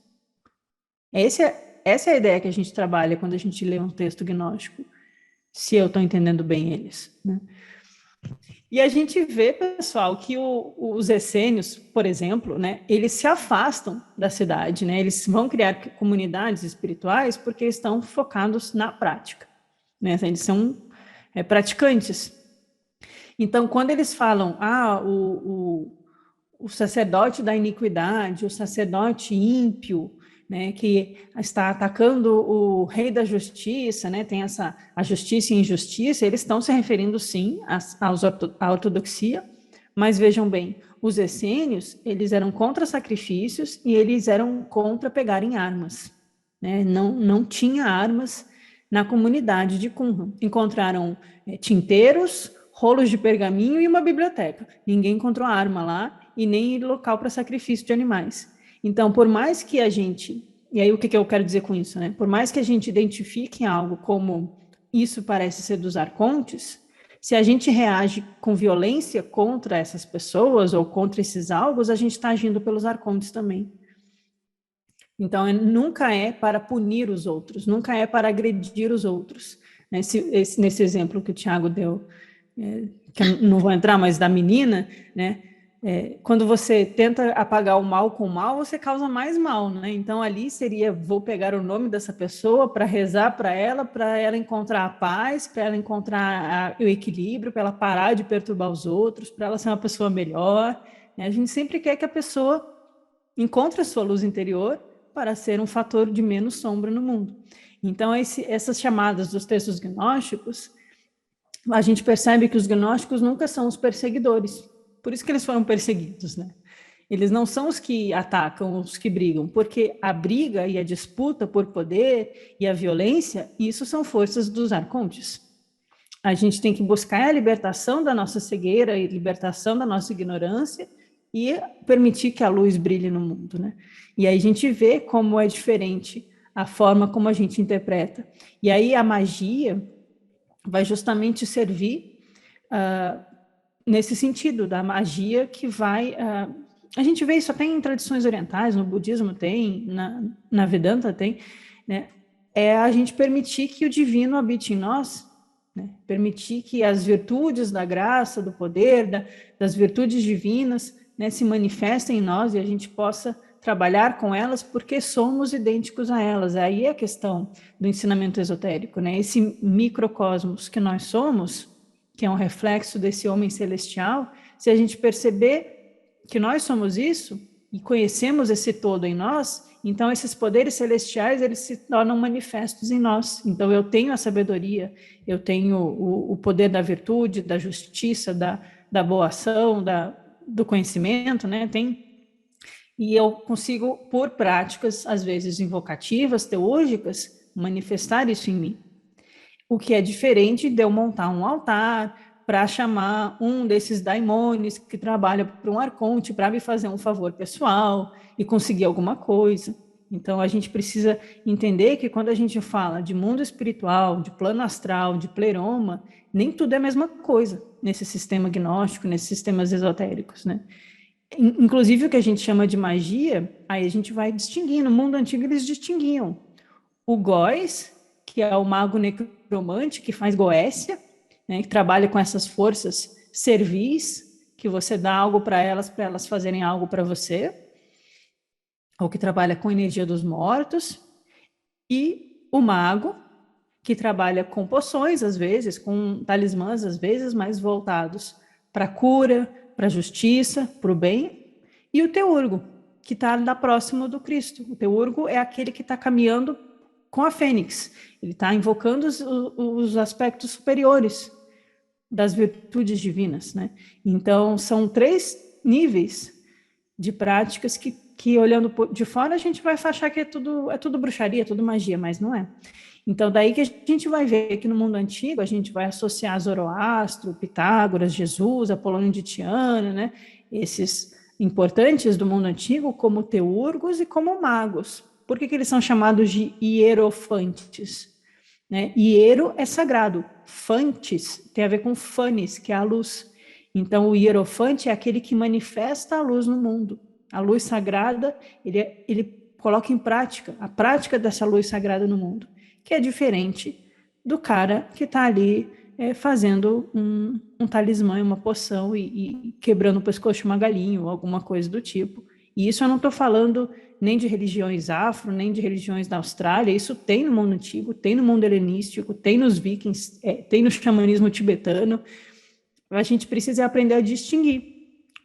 Essa é a ideia que a gente trabalha quando a gente lê um texto gnóstico, se eu estou entendendo bem eles, né? E a gente vê, pessoal, que os essênios, por exemplo, né, eles se afastam da cidade, né, eles vão criar comunidades espirituais porque estão focados na prática, né, eles são praticantes. Então, quando eles falam, o sacerdote da iniquidade, o sacerdote ímpio, né, que está atacando o rei da justiça, né, tem a justiça e a injustiça, eles estão se referindo sim à ortodoxia, mas vejam bem, os essênios, eles eram contra sacrifícios e eles eram contra pegarem armas, né, não tinha armas na comunidade de Qumran. Encontraram tinteiros, rolos de pergaminho e uma biblioteca. Ninguém encontrou arma lá e nem local para sacrifício de animais. Então, por mais que a gente, e aí o que eu quero dizer com isso, né? Por mais que a gente identifique algo como isso parece ser dos arcontes, se a gente reage com violência contra essas pessoas ou contra esses algos, a gente está agindo pelos arcontes também. Então, nunca é para punir os outros, nunca é para agredir os outros. Nesse exemplo que o Tiago deu, que eu não vou entrar, mas da menina, né? Quando você tenta apagar o mal com o mal, você causa mais mal, né? Então ali seria, vou pegar o nome dessa pessoa para rezar para ela encontrar a paz, para ela encontrar o equilíbrio, para ela parar de perturbar os outros, para ela ser uma pessoa melhor, né? A gente sempre quer que a pessoa encontre a sua luz interior para ser um fator de menos sombra no mundo. Então, essas chamadas dos textos gnósticos, a gente percebe que os gnósticos nunca são os perseguidores. Por isso que eles foram perseguidos, né? Eles não são os que atacam, os que brigam, porque a briga e a disputa por poder e a violência, isso são forças dos arcontes. A gente tem que buscar a libertação da nossa cegueira e libertação da nossa ignorância e permitir que a luz brilhe no mundo, né? E aí a gente vê como é diferente a forma como a gente interpreta. E aí a magia vai justamente servir nesse sentido, da magia que vai... a gente vê isso até em tradições orientais, no budismo tem, na Vedanta tem, né? É a gente permitir que o divino habite em nós, né? Permitir que as virtudes da graça, do poder, das virtudes divinas, né, se manifestem em nós e a gente possa trabalhar com elas porque somos idênticos a elas. Aí é a questão do ensinamento esotérico, né? Esse microcosmos que nós somos, que é um reflexo desse homem celestial, se a gente perceber que nós somos isso e conhecemos esse todo em nós, então esses poderes celestiais, eles se tornam manifestos em nós. Então eu tenho a sabedoria, eu tenho o poder da virtude, da justiça, da boa ação, do conhecimento, né? E eu consigo, por práticas, às vezes invocativas, teúrgicas, manifestar isso em mim. O que é diferente de eu montar um altar para chamar um desses daimones que trabalha para um arconte para me fazer um favor pessoal e conseguir alguma coisa. Então, a gente precisa entender que quando a gente fala de mundo espiritual, de plano astral, de pleroma, nem tudo é a mesma coisa nesse sistema gnóstico, nesses sistemas esotéricos, né? Inclusive, o que a gente chama de magia, aí a gente vai distinguindo. No mundo antigo, eles distinguiam o góis, que é o mago necromante, que faz goécia, né, que trabalha com essas forças servis, que você dá algo para elas fazerem algo para você, ou que trabalha com energia dos mortos, e o mago, que trabalha com poções, às vezes, com talismãs, às vezes, mais voltados para a cura, para a justiça, para o bem, e o teurgo, que está próximo do Cristo. O teurgo é aquele que está caminhando com a fênix, ele está invocando os aspectos superiores das virtudes divinas, né? Então, são 3 níveis de práticas que olhando de fora, a gente vai achar que é tudo bruxaria, tudo magia, mas não é. Então, daí que a gente vai ver que no mundo antigo, a gente vai associar Zoroastro, Pitágoras, Jesus, Apolônio de Tiana, né? Esses importantes do mundo antigo como teurgos e como magos. Por que eles são chamados de hierofantes? Né? Hiero é sagrado, fantes tem a ver com fanes, que é a luz. Então, o hierofante é aquele que manifesta a luz no mundo. A luz sagrada, ele coloca em prática, a prática dessa luz sagrada no mundo, que é diferente do cara que está ali fazendo um talismã, uma poção e quebrando o pescoço de uma galinha ou alguma coisa do tipo. E isso eu não estou falando nem de religiões afro, nem de religiões da Austrália, isso tem no mundo antigo, tem no mundo helenístico, tem nos vikings, tem no xamanismo tibetano. A gente precisa aprender a distinguir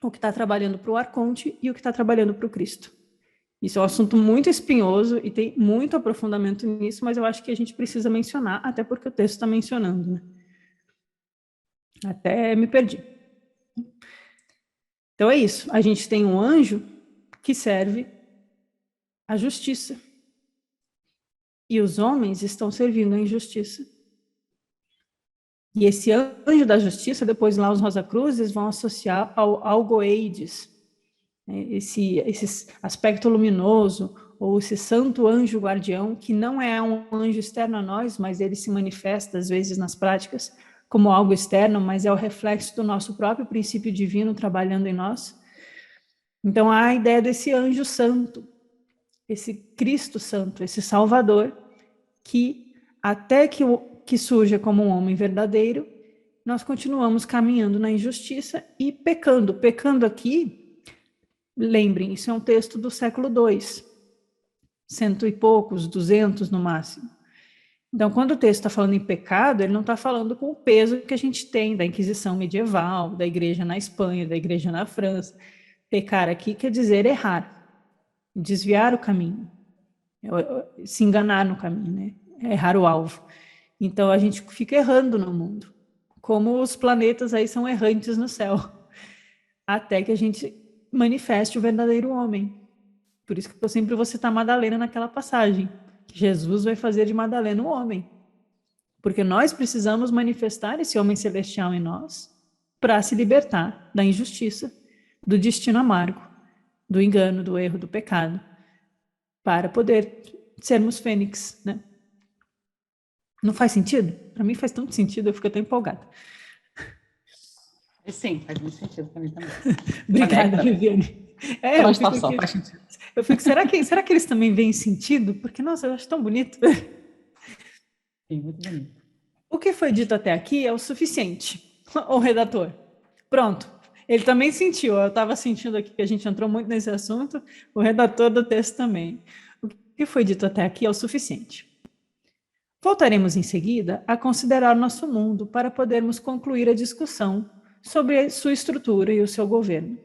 o que está trabalhando para o arconte e o que está trabalhando para o Cristo. Isso é um assunto muito espinhoso e tem muito aprofundamento nisso, mas eu acho que a gente precisa mencionar, até porque o texto está mencionando, né? Até me perdi. Então é isso, a gente tem um anjo que serve a justiça. E os homens estão servindo a injustiça. E esse anjo da justiça, depois lá os Rosacruzes vão associar ao Algoeides, né? Esse aspecto luminoso, ou esse santo anjo guardião, que não é um anjo externo a nós, mas ele se manifesta às vezes nas práticas como algo externo, mas é o reflexo do nosso próprio princípio divino trabalhando em nós. Então há a ideia desse anjo santo, esse Cristo santo, esse Salvador, que até que surja como um homem verdadeiro, nós continuamos caminhando na injustiça e pecando. Pecando aqui, lembrem, isso é um texto do século II, 100 e poucos, 200 no máximo. Então, quando o texto está falando em pecado, ele não está falando com o peso que a gente tem da Inquisição medieval, da igreja na Espanha, da igreja na França. Pecar aqui quer dizer errar, desviar o caminho. se enganar no caminho, né? Errar o alvo. Então a gente fica errando no mundo, como os planetas aí são errantes no céu, até que a gente manifeste o verdadeiro homem. Por isso que eu sempre vou citar Madalena naquela passagem, que Jesus vai fazer de Madalena um homem, porque nós precisamos manifestar esse homem celestial em nós para se libertar da injustiça, do destino amargo, do engano, do erro, do pecado, para poder sermos fênix, né? Não faz sentido? Para mim faz tanto sentido, eu fico até empolgada. Sim, faz muito sentido para mim também. Obrigada, Viviane. Faz sentido. Eu fico, será que eles também veem sentido? Porque, nossa, eu acho tão bonito. Sim, muito bonito. O que foi dito até aqui é o suficiente. O redator. Pronto. Ele também sentiu, eu estava sentindo aqui que a gente entrou muito nesse assunto, o redator do texto também. O que foi dito até aqui é o suficiente. Voltaremos em seguida a considerar nosso mundo para podermos concluir a discussão sobre sua estrutura e o seu governo.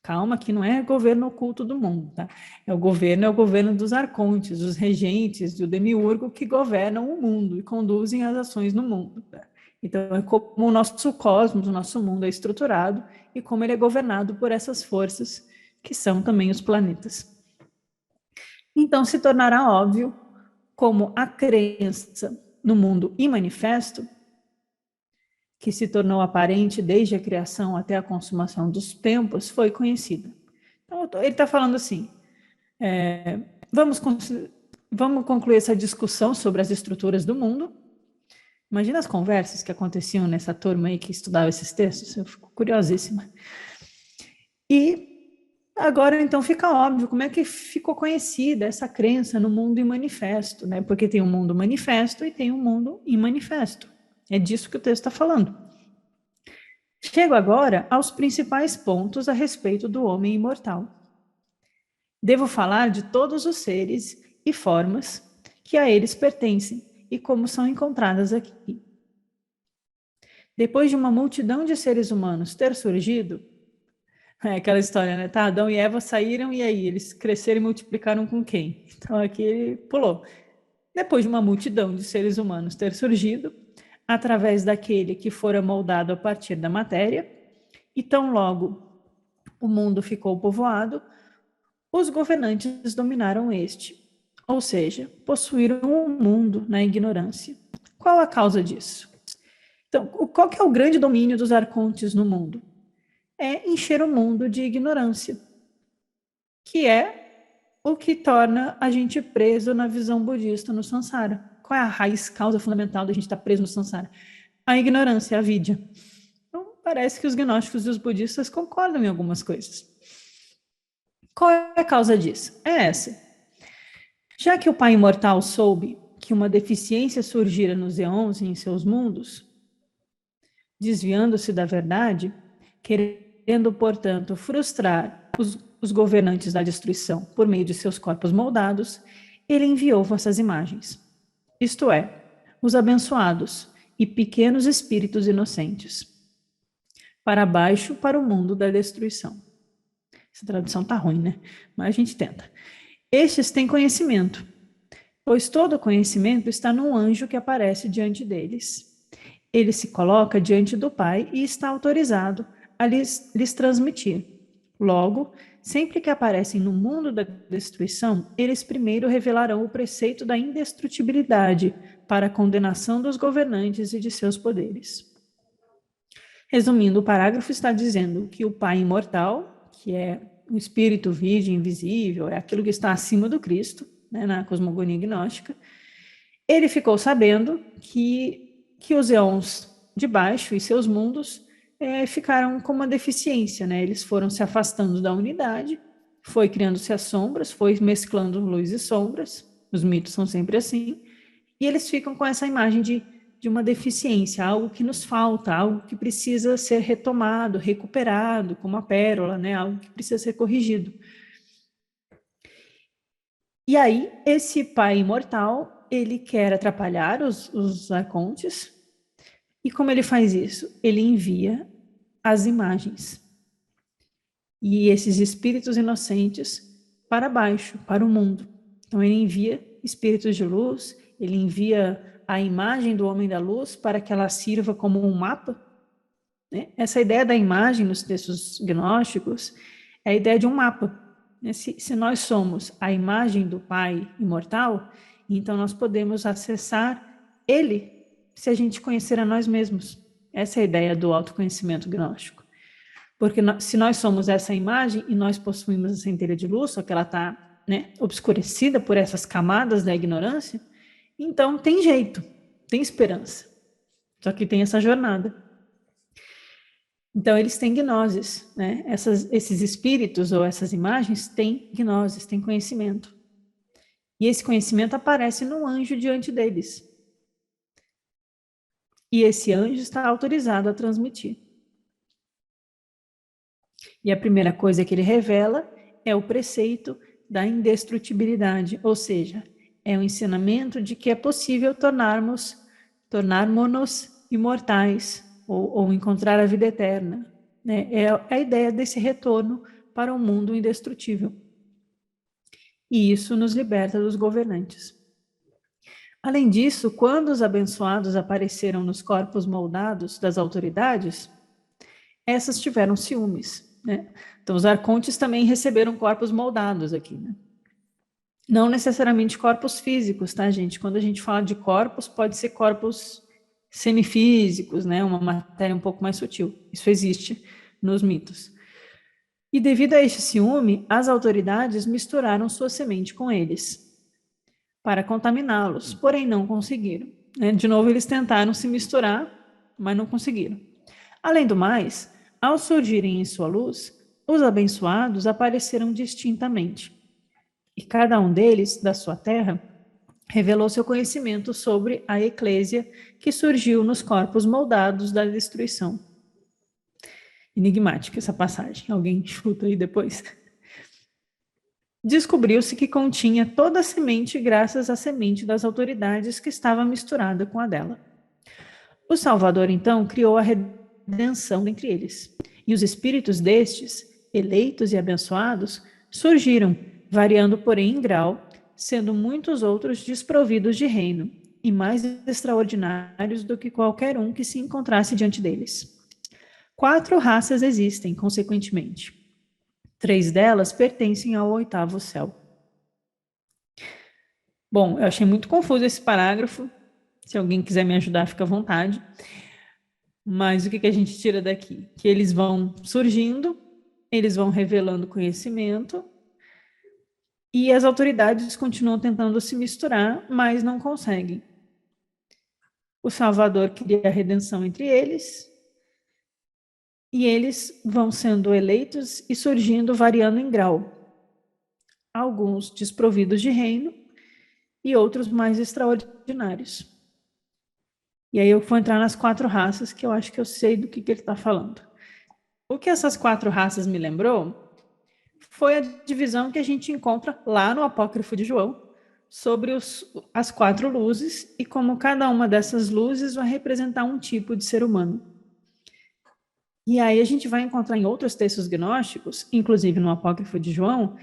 Calma, que não é governo oculto do mundo, tá? É o governo dos arcontes, dos regentes, do demiurgo que governam o mundo e conduzem as ações no mundo. Tá? Então, é como o nosso cosmos, o nosso mundo é estruturado e como ele é governado por essas forças que são também os planetas. Então, se tornará óbvio como a crença no mundo imanifesto, que se tornou aparente desde a criação até a consumação dos tempos, foi conhecida. Então, ele está falando assim, vamos concluir essa discussão sobre as estruturas do mundo. Imagina as conversas que aconteciam nessa turma aí que estudava esses textos, eu fico curiosíssima. E agora, então, fica óbvio como é que ficou conhecida essa crença no mundo imanifesto, né? Porque tem um mundo manifesto e tem um mundo imanifesto. É disso que o texto está falando. Chego agora aos principais pontos a respeito do homem imortal. Devo falar de todos os seres e formas que a eles pertencem e como são encontradas aqui. Depois de uma multidão de seres humanos ter surgido, é aquela história, né? Tá, Adão e Eva saíram e aí eles cresceram e multiplicaram com quem? Então aqui ele pulou. Depois de uma multidão de seres humanos ter surgido, através daquele que fora moldado a partir da matéria, e tão logo o mundo ficou povoado, os governantes dominaram este, ou seja, possuíram um mundo na ignorância. Qual a causa disso? Então, qual que é o grande domínio dos arcontes no mundo? É encher o mundo de ignorância, que é o que torna a gente preso na visão budista no samsara. Qual é a raiz, causa fundamental da gente estar preso no samsara? A ignorância, a avidya. Então, parece que os gnósticos e os budistas concordam em algumas coisas. Qual é a causa disso? É essa. Já que o Pai Imortal soube que uma deficiência surgira nos éons e em seus mundos, desviando-se da verdade, querendo, portanto, frustrar os governantes da destruição por meio de seus corpos moldados, ele enviou vossas imagens, isto é, os abençoados e pequenos espíritos inocentes, para baixo para o mundo da destruição. Essa tradução tá ruim, né? Mas a gente tenta. Estes têm conhecimento, pois todo conhecimento está num anjo que aparece diante deles. Ele se coloca diante do Pai e está autorizado a lhes transmitir. Logo, sempre que aparecem no mundo da destruição, eles primeiro revelarão o preceito da indestrutibilidade para a condenação dos governantes e de seus poderes. Resumindo, o parágrafo está dizendo que o Pai imortal, que é o espírito virgem invisível, é aquilo que está acima do Cristo, né, na cosmogonia gnóstica, ele ficou sabendo que os éons de baixo e seus mundos ficaram com uma deficiência, né? Eles foram se afastando da unidade, foi criando-se as sombras, foi mesclando luz e sombras, os mitos são sempre assim, e eles ficam com essa imagem de uma deficiência, algo que nos falta, algo que precisa ser retomado, recuperado, como a pérola, né? Algo que precisa ser corrigido. E aí, esse Pai imortal, ele quer atrapalhar os arcontes. E como ele faz isso? Ele envia as imagens. E esses espíritos inocentes para baixo, para o mundo. Então, ele envia espíritos de luz, ele envia a imagem do homem da luz para que ela sirva como um mapa, né? Essa ideia da imagem nos textos gnósticos é a ideia de um mapa, né? Se nós somos a imagem do Pai imortal, então nós podemos acessar Ele se a gente conhecer a nós mesmos. Essa é a ideia do autoconhecimento gnóstico. Porque se nós somos essa imagem e nós possuímos essa centelha de luz, só que ela está, né, obscurecida por essas camadas da ignorância, então tem jeito, tem esperança. Só que tem essa jornada. Então, eles têm gnoses, né? Esses espíritos ou essas imagens têm gnoses, têm conhecimento. E esse conhecimento aparece num anjo diante deles. E esse anjo está autorizado a transmitir. E a primeira coisa que ele revela é o preceito da indestrutibilidade, ou seja, é o ensinamento de que é possível tornarmos-nos imortais ou encontrar a vida eterna, né? É a ideia desse retorno para um mundo indestrutível. E isso nos liberta dos governantes. Além disso, quando os abençoados apareceram nos corpos moldados das autoridades, essas tiveram ciúmes, né? Então, os arcontes também receberam corpos moldados aqui, né? Não necessariamente corpos físicos, tá, gente? Quando a gente fala de corpos, pode ser corpos semifísicos, né? Uma matéria um pouco mais sutil. Isso existe nos mitos. E devido a este ciúme, as autoridades misturaram sua semente com eles para contaminá-los, porém não conseguiram, né? De novo, eles tentaram se misturar, mas não conseguiram. Além do mais, ao surgirem em sua luz, os abençoados apareceram distintamente. E cada um deles, da sua terra, revelou seu conhecimento sobre a eclésia que surgiu nos corpos moldados da destruição. Enigmática essa passagem, alguém chuta aí depois. Descobriu-se que continha toda a semente graças à semente das autoridades que estava misturada com a dela. O Salvador, então, criou a redenção dentre eles. E os espíritos destes, eleitos e abençoados, surgiram, variando, porém, em grau, sendo muitos outros desprovidos de reino, e mais extraordinários do que qualquer um que se encontrasse diante deles. 4 raças existem, consequentemente. 3 delas pertencem ao 8º céu. Bom, eu achei muito confuso esse parágrafo. Se alguém quiser me ajudar, fica à vontade. Mas o que a gente tira daqui? Que eles vão surgindo, eles vão revelando conhecimento, e as autoridades continuam tentando se misturar, mas não conseguem. O Salvador cria a redenção entre eles, e eles vão sendo eleitos e surgindo, variando em grau. Alguns desprovidos de reino e outros mais extraordinários. E aí eu vou entrar nas 4 raças, que eu acho que eu sei do que ele está falando. O que essas 4 raças me lembrou foi a divisão que a gente encontra lá no Apócrifo de João, sobre as 4 luzes e como cada uma dessas luzes vai representar um tipo de ser humano. E aí a gente vai encontrar em outros textos gnósticos, inclusive no Apócrifo de João,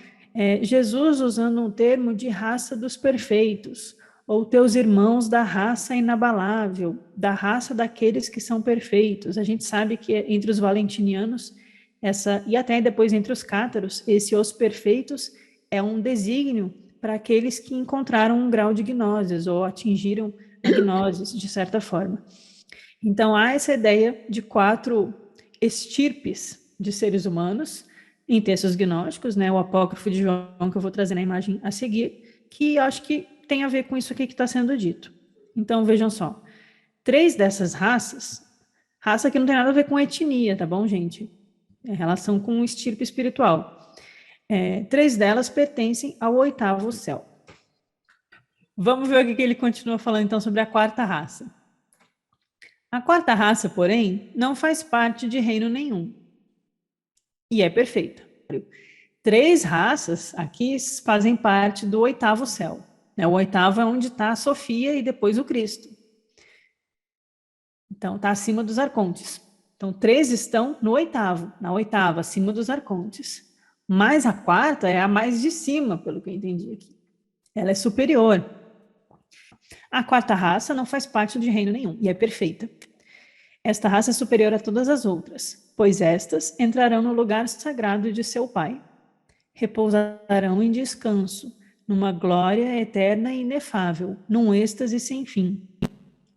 Jesus usando um termo de raça dos perfeitos, ou teus irmãos da raça inabalável, da raça daqueles que são perfeitos. A gente sabe que entre os valentinianos, e até depois entre os cátaros, os perfeitos é um desígnio para aqueles que encontraram um grau de gnoses, ou atingiram a gnoses, de certa forma. Então, há essa ideia de 4 estirpes de seres humanos, em textos gnósticos, né, o Apócrifo de João, que eu vou trazer na imagem a seguir, que eu acho que tem a ver com isso aqui que está sendo dito. Então, vejam só. 3 dessas raças, raça que não tem nada a ver com etnia, tá bom, gente? É relação com o estirpe espiritual. 3 delas pertencem ao 8º céu. Vamos ver o que ele continua falando, então, sobre a 4ª raça. A 4ª raça, porém, não faz parte de reino nenhum. E é perfeita. 3 raças aqui fazem parte do 8º céu. O 8º é onde está a Sofia e depois o Cristo. Então, está acima dos arcontes. Então, 3 estão no 8º, na 8ª, acima dos arcontes. Mas a 4ª é a mais de cima, pelo que eu entendi aqui. Ela é superior. A quarta raça não faz parte de reino nenhum e é perfeita. Esta raça é superior a todas as outras, pois estas entrarão no lugar sagrado de seu pai. Repousarão em descanso, numa glória eterna e inefável, num êxtase sem fim.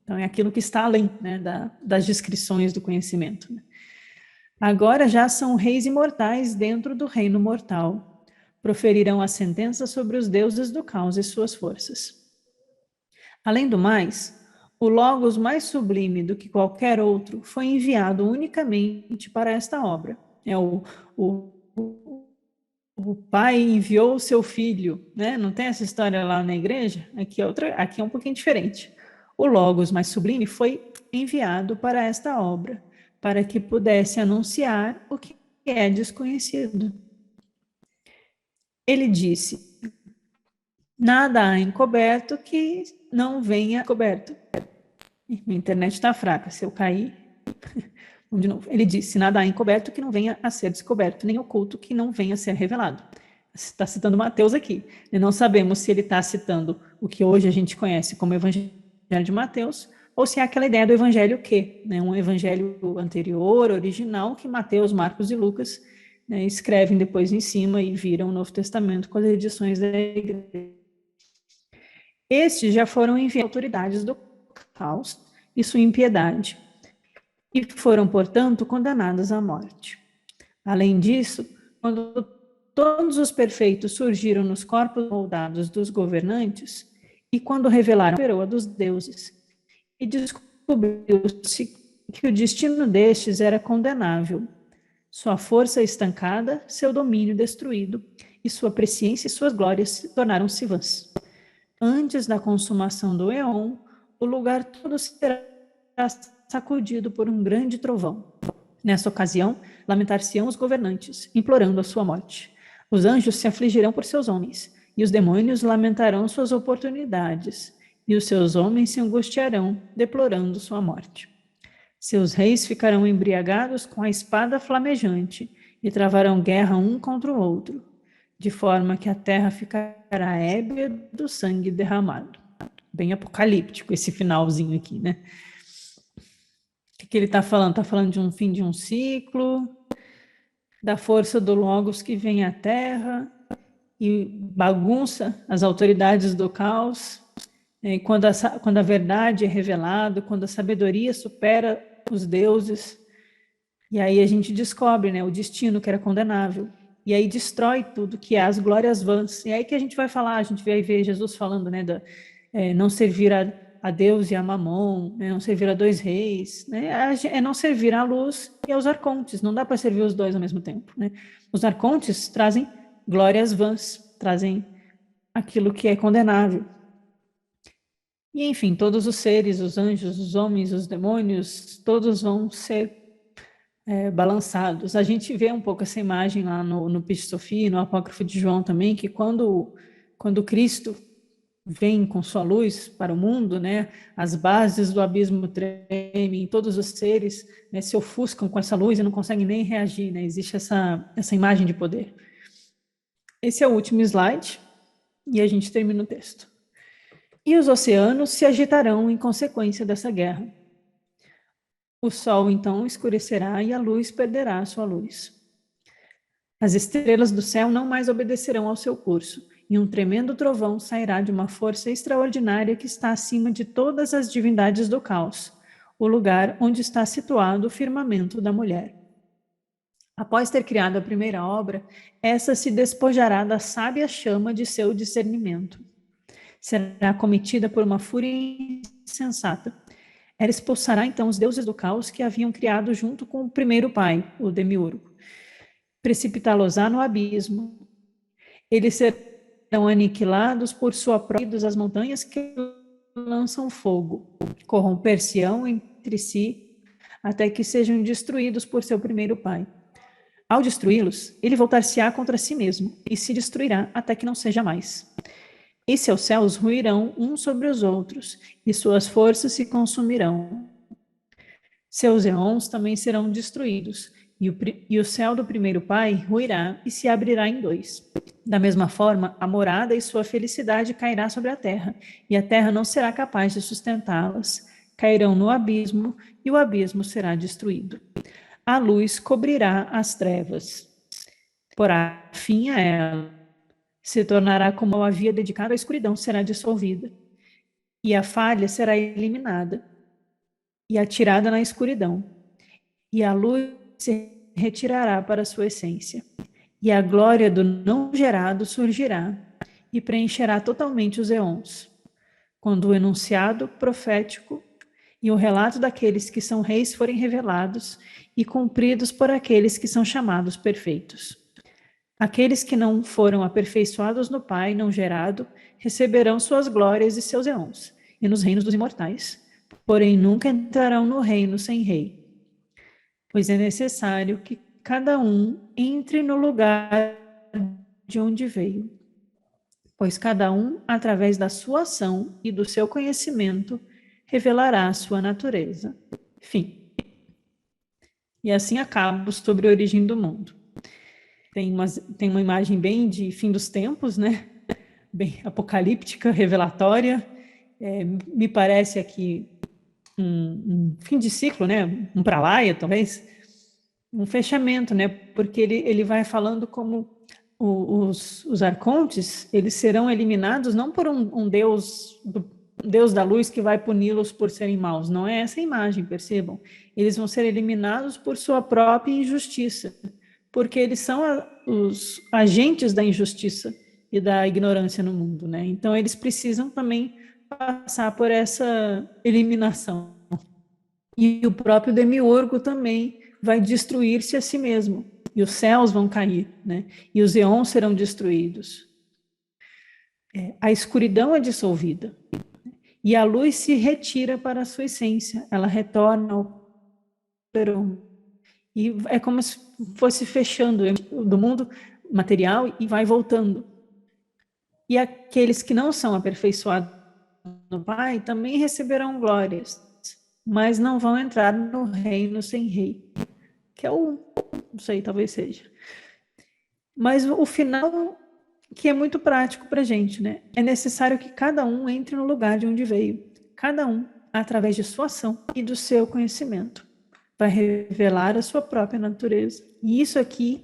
Então, é aquilo que está além, né, das descrições do conhecimento. Né? Agora já são reis imortais dentro do reino mortal. Proferirão a sentença sobre os deuses do caos e suas forças. Além do mais, o Logos mais sublime do que qualquer outro foi enviado unicamente para esta obra. O, o pai enviou o seu filho, né? Não tem essa história lá na igreja? Aqui é um pouquinho diferente. O Logos mais sublime foi enviado para esta obra, para que pudesse anunciar o que é desconhecido. Ele disse: nada há encoberto que não venha coberto. Minha internet está fraca, se eu cair. Vamos de novo. Ele disse: nada há encoberto que não venha a ser descoberto, nem oculto que não venha a ser revelado. Está citando Mateus aqui. E não sabemos se ele está citando o que hoje a gente conhece como Evangelho de Mateus, ou se é aquela ideia do Evangelho que, né, um evangelho anterior, original, que Mateus, Marcos e Lucas, né, escrevem depois em cima e viram o Novo Testamento com as edições da igreja. Estes já foram enviados autoridades do caos e sua impiedade, e foram, portanto, condenadas à morte. Além disso, quando todos os perfeitos surgiram nos corpos moldados dos governantes, e quando revelaram a peroa dos deuses, e descobriu-se que o destino destes era condenável, sua força estancada, seu domínio destruído, e sua presciência e suas glórias tornaram-se vãs. Antes da consumação do éon, o lugar todo será sacudido por um grande trovão. Nessa ocasião, lamentar-se-ão os governantes, implorando a sua morte. Os anjos se afligirão por seus homens, e os demônios lamentarão suas oportunidades, e os seus homens se angustiarão, deplorando sua morte. Seus reis ficarão embriagados com a espada flamejante, e travarão guerra um contra o outro, de forma que a terra ficará ébria do sangue derramado. Bem apocalíptico esse finalzinho aqui, né? O que ele está falando? Está falando de um fim de um ciclo, da força do Logos que vem à Terra e bagunça as autoridades do caos. E quando a verdade é revelada, quando a sabedoria supera os deuses, e aí a gente descobre, né, o destino que era condenável. E aí destrói tudo que é as glórias vãs. E aí que a gente vai falar, a gente vai ver Jesus falando, né, não servir a Deus e a Mamon, né, não servir a dois reis, né, é não servir à luz e aos arcontes. Não dá para servir os dois ao mesmo tempo, né? Os arcontes trazem glórias vãs, trazem aquilo que é condenável. E enfim, todos os seres, os anjos, os homens, os demônios, todos vão ser balançados. A gente vê um pouco essa imagem lá no Piste Sofia, no Apócrifo de João também, que quando Cristo vem com sua luz para o mundo, né, as bases do abismo tremem, todos os seres, né, se ofuscam com essa luz e não conseguem nem reagir, né, existe essa imagem de poder. Esse é o último slide, e a gente termina o texto. E os oceanos se agitarão em consequência dessa guerra. O sol, então, escurecerá e a luz perderá a sua luz. As estrelas do céu não mais obedecerão ao seu curso, e um tremendo trovão sairá de uma força extraordinária que está acima de todas as divindades do caos, o lugar onde está situado o firmamento da mulher. Após ter criado a primeira obra, essa se despojará da sábia chama de seu discernimento. Será cometida por uma fúria insensata. Ela expulsará então os deuses do caos que haviam criado junto com o primeiro pai, o Demiurgo. Precipitá-los-á no abismo. Eles serão aniquilados por sua própria as montanhas que lançam fogo. Corromper-se-ão entre si até que sejam destruídos por seu primeiro pai. Ao destruí-los, ele voltar-se-á contra si mesmo e se destruirá até que não seja mais. E seus céus ruirão uns sobre os outros, e suas forças se consumirão. Seus eons também serão destruídos, e o céu do primeiro pai ruirá e se abrirá em dois. Da mesma forma, a morada e sua felicidade cairá sobre a terra, e a terra não será capaz de sustentá-las. Cairão no abismo, e o abismo será destruído. A luz cobrirá as trevas, porá fim a ela. Se tornará como eu havia dedicado, a escuridão será dissolvida, e a falha será eliminada, e atirada na escuridão, e a luz se retirará para sua essência, e a glória do não gerado surgirá, e preencherá totalmente os eons. Quando o enunciado profético e o relato daqueles que são reis forem revelados e cumpridos por aqueles que são chamados perfeitos. Aqueles que não foram aperfeiçoados no Pai não gerado receberão suas glórias e seus eons, e nos reinos dos imortais, porém nunca entrarão no reino sem rei. Pois é necessário que cada um entre no lugar de onde veio, pois cada um, através da sua ação e do seu conhecimento, revelará a sua natureza. Fim. E assim acabo sobre a origem do mundo. Tem uma imagem bem de fim dos tempos, né? Bem apocalíptica, revelatória. Me parece aqui um fim de ciclo, né? Um pralaia, talvez. Um fechamento, né? Porque ele vai falando como os arcontes, eles serão eliminados não por um Deus da luz que vai puni-los por serem maus. Não é essa a imagem, percebam. Eles vão ser eliminados por sua própria injustiça, porque eles são os agentes da injustiça e da ignorância no mundo, né? Então, eles precisam também passar por essa eliminação. E o próprio demiurgo também vai destruir-se a si mesmo, e os céus vão cair, né? E os eons serão destruídos. A escuridão é dissolvida, e a luz se retira para a sua essência, ela retorna ao Peron. E é como se fosse fechando do mundo material e vai voltando. E aqueles que não são aperfeiçoados no Pai também receberão glórias, mas não vão entrar no reino sem rei, que é não sei, talvez seja. Mas o final, que é muito prático para a gente, né? É necessário que cada um entre no lugar de onde veio. Cada um, através de sua ação e do seu conhecimento, vai revelar a sua própria natureza. E isso aqui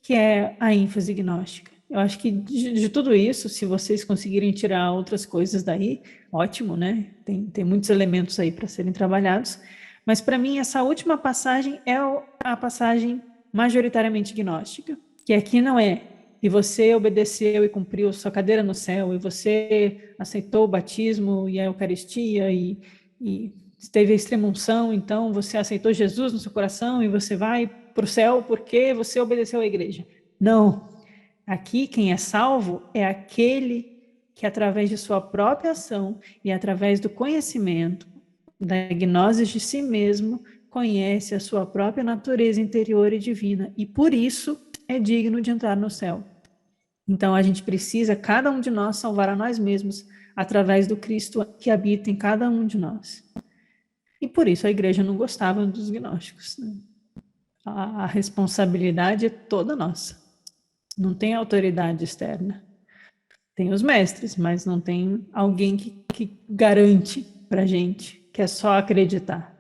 que é a ênfase gnóstica. Eu acho que de tudo isso, se vocês conseguirem tirar outras coisas daí, ótimo, né? Tem muitos elementos aí para serem trabalhados. Mas para mim, essa última passagem é a passagem majoritariamente gnóstica, que aqui não é e você obedeceu e cumpriu sua cadeira no céu, e você aceitou o batismo e a Eucaristia, e teve a extrema-unção, então você aceitou Jesus no seu coração, e você vai para o céu porque você obedeceu à igreja. Não. Aqui, quem é salvo é aquele que, através de sua própria ação e através do conhecimento, da gnose de si mesmo, conhece a sua própria natureza interior e divina, e por isso é digno de entrar no céu. Então, a gente precisa, cada um de nós, salvar a nós mesmos através do Cristo que habita em cada um de nós. E por isso a igreja não gostava dos gnósticos, né? A responsabilidade é toda nossa. Não tem autoridade externa. Tem os mestres, mas não tem alguém que garante para a gente, que é só acreditar.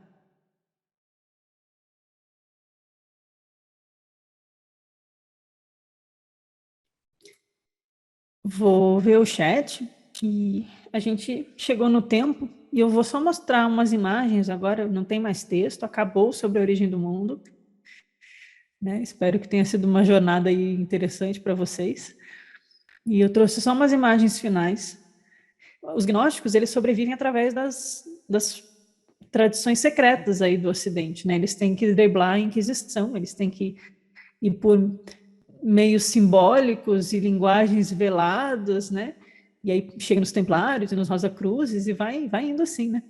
Vou ver o chat, que a gente chegou no tempo, e eu vou só mostrar umas imagens agora, não tem mais texto, acabou sobre a origem do mundo. Né? Espero que tenha sido uma jornada aí interessante para vocês. E eu trouxe só umas imagens finais. Os gnósticos, eles sobrevivem através das tradições secretas aí do Ocidente, né? Eles têm que driblar a Inquisição, eles têm que ir por meios simbólicos e linguagens veladas, né? E aí chega nos Templários e nos Rosa Cruzes e vai indo assim, né?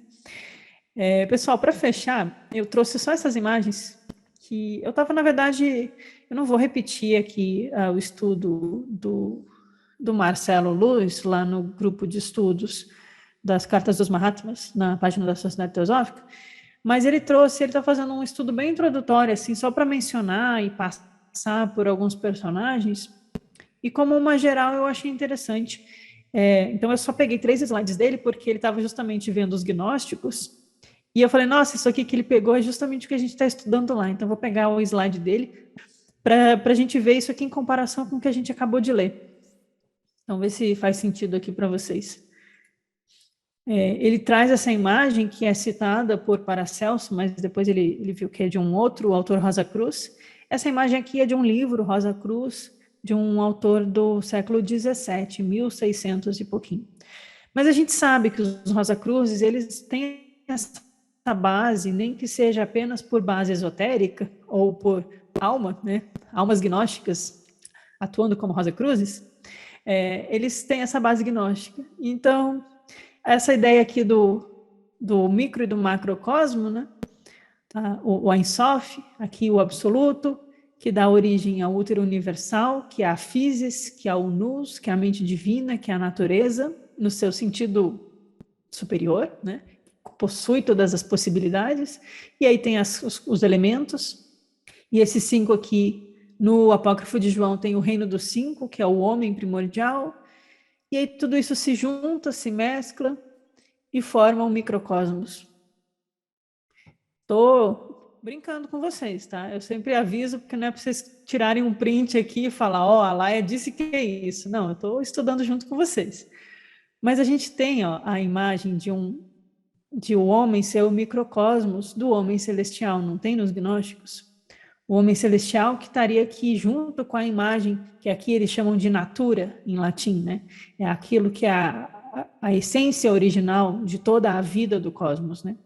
Pessoal, para fechar, eu trouxe só essas imagens que eu estava, na verdade, eu não vou repetir aqui o estudo do Marcelo Luz, lá no grupo de estudos das Cartas dos Mahatmas, na página da Sociedade Teosófica, mas ele está fazendo um estudo bem introdutório, assim, só para mencionar e passar por alguns personagens, E como uma geral, eu achei interessante. Então, eu só peguei 3 slides dele, porque ele estava justamente vendo os gnósticos, e eu falei, nossa, isso aqui que ele pegou é justamente o que a gente está estudando lá, então vou pegar o slide dele para a gente ver isso aqui em comparação com o que a gente acabou de ler. Então, ver se faz sentido aqui para vocês. Ele traz essa imagem que é citada por Paracelso, mas depois ele viu que é de um outro autor, Rosa Cruz. Essa imagem aqui é de um livro, Rosa Cruz, de um autor do século XVII, 1600 e pouquinho. Mas a gente sabe que os Rosa Cruzes, eles têm essa base, nem que seja apenas por base esotérica ou por alma, né? Almas gnósticas atuando como Rosa Cruzes, eles têm essa base gnóstica. Então, essa ideia aqui do micro e do macrocosmo, né? Tá? O Ein Sof, aqui o absoluto, que dá origem ao útero universal, que é a physis, que é o nous, que é a mente divina, que é a natureza, no seu sentido superior, né? Possui todas as possibilidades, e aí tem os elementos, e esses 5 aqui, no Apócrifo de João, tem o reino dos 5, que é o homem primordial, e aí tudo isso se junta, se mescla, e forma um microcosmos. Estou brincando com vocês, tá? Eu sempre aviso, porque não é para vocês tirarem um print aqui e falar, a Laia disse que é isso. Não, eu estou estudando junto com vocês. Mas a gente tem a imagem de o homem ser o microcosmos do homem celestial, não tem nos gnósticos? O homem celestial que estaria aqui junto com a imagem, que aqui eles chamam de natura, em latim, né? É aquilo que é a essência original de toda a vida do cosmos, né?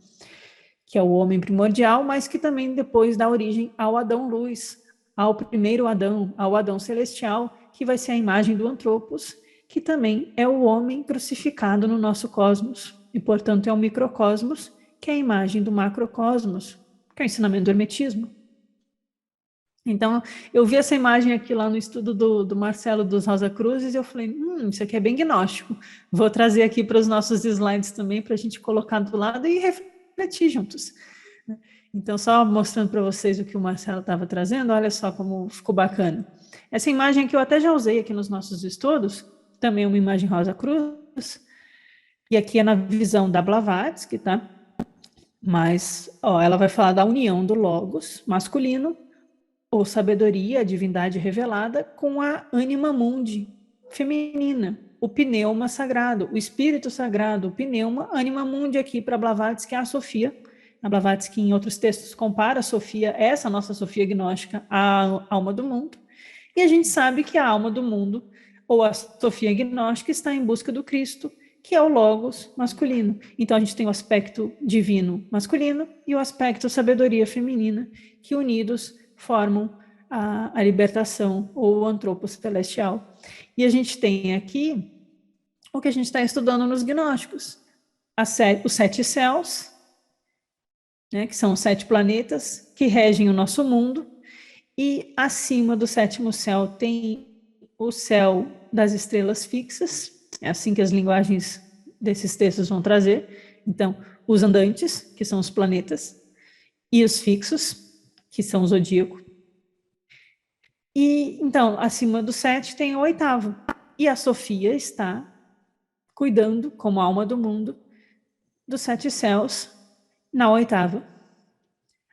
Que é o homem primordial, mas que também depois dá origem ao Adão-Luz, ao primeiro Adão, ao Adão celestial, que vai ser a imagem do Antropos, que também é o homem crucificado no nosso cosmos, e portanto é o microcosmos, que é a imagem do macrocosmos, que é o ensinamento do hermetismo. Então, eu vi essa imagem aqui lá no estudo do Marcelo dos Rosa Cruzes e eu falei, isso aqui é bem gnóstico. Vou trazer aqui para os nossos slides também, para a gente colocar do lado e refletir juntos. Então, só mostrando para vocês o que o Marcelo estava trazendo, olha só como ficou bacana. Essa imagem que eu até já usei aqui nos nossos estudos, também é uma imagem Rosa Cruz, e aqui é na visão da Blavatsky, tá? Mas, ela vai falar da união do Logos masculino, ou sabedoria, a divindade revelada, com a anima mundi feminina, o pneuma sagrado, o espírito sagrado, o pneuma, anima mundi aqui para Blavatsky, a Sofia. A Blavatsky, em outros textos, compara a Sofia, essa nossa Sofia gnóstica, à alma do mundo. E a gente sabe que a alma do mundo, ou a Sofia gnóstica, está em busca do Cristo, que é o Logos masculino. Então, a gente tem o aspecto divino masculino e o aspecto sabedoria feminina, que unidos formam a libertação ou o antropos celestial. E a gente tem aqui o que a gente está estudando nos gnósticos, os 7 céus, né, que são os 7 planetas que regem o nosso mundo, e acima do 7º céu tem o céu das estrelas fixas, é assim que as linguagens desses textos vão trazer. Então, os andantes, que são os planetas, e os fixos, que são o zodíaco. E, então, acima do 7 tem o 8º. E a Sofia está cuidando, como alma do mundo, dos 7 céus na 8ª.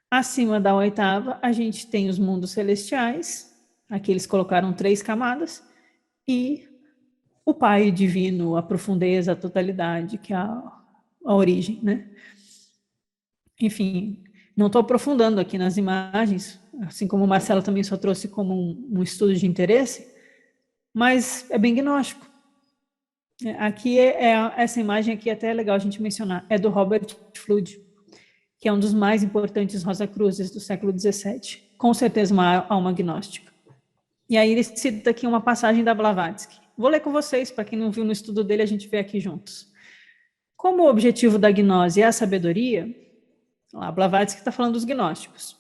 Acima da 8ª, a gente tem os mundos celestiais, aqui eles colocaram 3 camadas, e o Pai divino, a profundeza, a totalidade, que é a origem, né? Enfim, não estou aprofundando aqui nas imagens, assim como o Marcelo também só trouxe como um estudo de interesse, mas é bem gnóstico. Aqui essa imagem aqui até é legal a gente mencionar, é do Robert Fludd, que é um dos mais importantes Rosa Cruzes do século XVII, com certeza uma alma gnóstica. E aí ele cita aqui uma passagem da Blavatsky. Vou ler com vocês, para quem não viu no estudo dele, a gente vê aqui juntos. Como o objetivo da gnose é a sabedoria, a Blavatsky está falando dos gnósticos.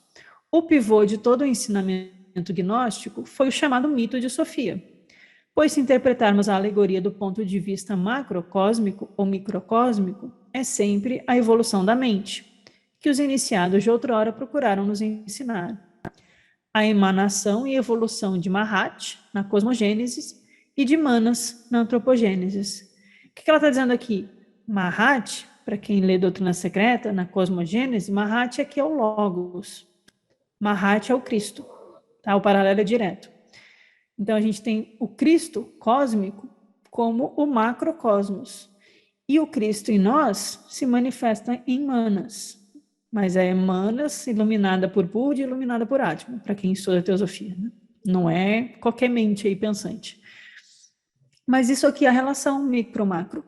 O pivô de todo o ensinamento gnóstico foi o chamado mito de Sofia. Pois se interpretarmos a alegoria do ponto de vista macrocósmico ou microcósmico, é sempre a evolução da mente, que os iniciados de outrora procuraram nos ensinar. a emanação e evolução de Mahat, na cosmogênese, e de Manas, na antropogênese. O que ela está dizendo aqui? Mahat, para quem lê Doutrina Secreta, na cosmogênese, Mahat aqui é o Logos. Mahat é o Cristo. Tá? O paralelo é direto. Então, a gente tem o Cristo cósmico como o macrocosmos. E o Cristo em nós se manifesta em Manas. Mas é Manas iluminada por Budi e iluminada por Atma, para quem estuda teosofia. Né? Não é qualquer mente aí pensante. Mas isso aqui é a relação micro-macro,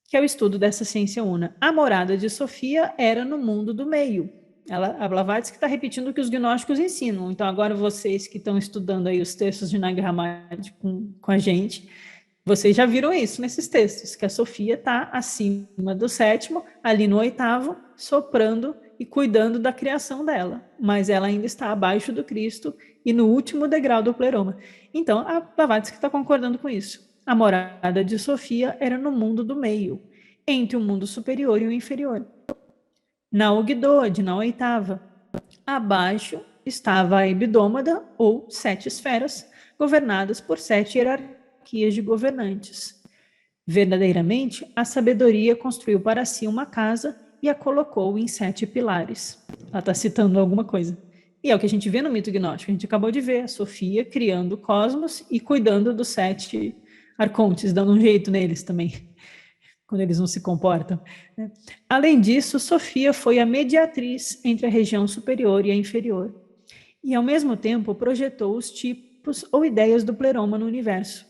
que é o estudo dessa ciência una. A morada de Sofia era no mundo do meio. A Blavatsky está repetindo o que os gnósticos ensinam. Então, agora vocês que estão estudando aí os textos de Nag Hammadi com a gente, vocês já viram isso nesses textos, que a Sofia está acima do sétimo, ali no oitavo, soprando e cuidando da criação dela. Mas ela ainda está abaixo do Cristo e no último degrau do pleroma. Então, a Blavatsky está concordando com isso. A morada de Sofia era no mundo do meio, entre o mundo superior e o inferior. Na Ogdode, na oitava. Abaixo estava a Hebdômada, ou 7 esferas, governadas por 7 hierarquias de governantes. Verdadeiramente, a sabedoria construiu para si uma casa e a colocou em 7 pilares. Ela está citando alguma coisa. E é o que a gente vê no mito gnóstico. A gente acabou de ver a Sofia criando o cosmos e cuidando dos 7 arcontes, dando um jeito neles também, quando eles não se comportam. Né? Além disso, Sofia foi a mediatriz entre a região superior e a inferior. E, ao mesmo tempo, projetou os tipos ou ideias do pleroma no universo.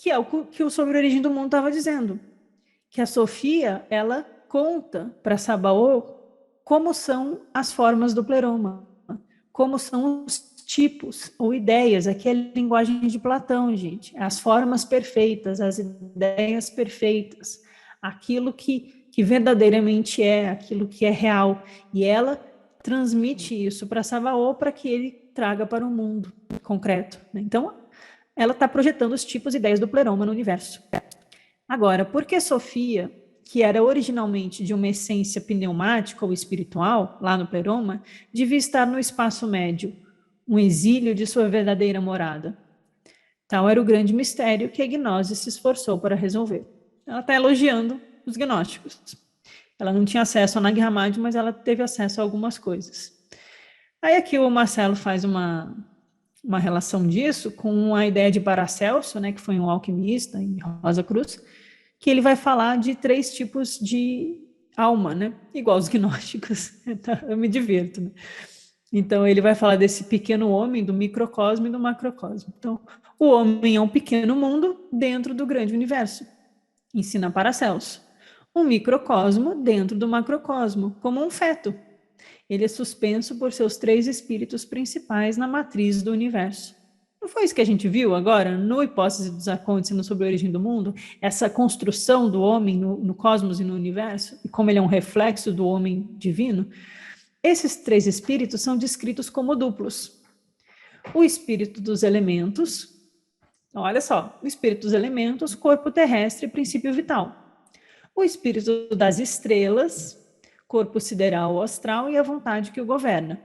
Que é o que o Sobre a Origem do Mundo estava dizendo. Que a Sofia, ela conta para Sabaô como são as formas do pleroma, como são os tipos ou ideias. Aqui é a linguagem de Platão, gente. As formas perfeitas, as ideias perfeitas, aquilo que verdadeiramente é, aquilo que é real. E ela transmite isso para Sabaô para que ele traga para o mundo concreto. Então, ela está projetando os tipos e ideias do pleroma no universo. Agora, por que Sofia, que era originalmente de uma essência pneumática ou espiritual, lá no pleroma, devia estar no espaço médio, um exílio de sua verdadeira morada? Tal era o grande mistério que a gnose se esforçou para resolver. Ela está elogiando os gnósticos. Ela não tinha acesso a Nag Hammadi, mas ela teve acesso a algumas coisas. Aí aqui o Marcelo faz uma relação disso com a ideia de Paracelso, né, que foi um alquimista em Rosa Cruz, que ele vai falar de 3 tipos de alma, né, igual os gnósticos. Eu me divirto, né? Então ele vai falar desse pequeno homem, do microcosmo e do macrocosmo. Então, o homem é um pequeno mundo dentro do grande universo, ensina Paracelso. Um microcosmo dentro do macrocosmo, como um feto. Ele é suspenso por seus 3 espíritos principais na matriz do universo. Não foi isso que a gente viu agora, no Hipótese dos Arcontes e no Sobre a Origem do Mundo? Essa construção do homem no cosmos e no universo, e como ele é um reflexo do homem divino? Esses 3 espíritos são descritos como duplos. O espírito dos elementos, olha só, o espírito dos elementos, corpo terrestre e princípio vital. O espírito das estrelas, corpo sideral ou astral e a vontade que o governa.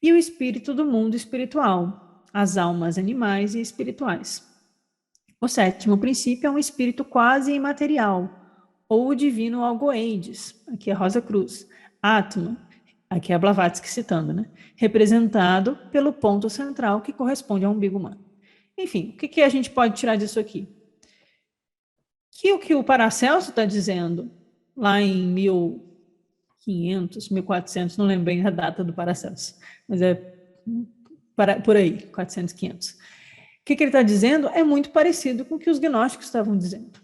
E o espírito do mundo espiritual, as almas animais e espirituais. O 7º princípio é um espírito quase imaterial, ou o divino algoeides, aqui é Rosa Cruz, Atma, aqui é a Blavatsky citando, né? Representado pelo ponto central que corresponde ao umbigo humano. Enfim, o que a gente pode tirar disso aqui? Que o que o Paracelso está dizendo lá em 1500, 1400, não lembro bem a data do Paracelso, mas é por aí, 400, 500. O que ele está dizendo é muito parecido com o que os gnósticos estavam dizendo.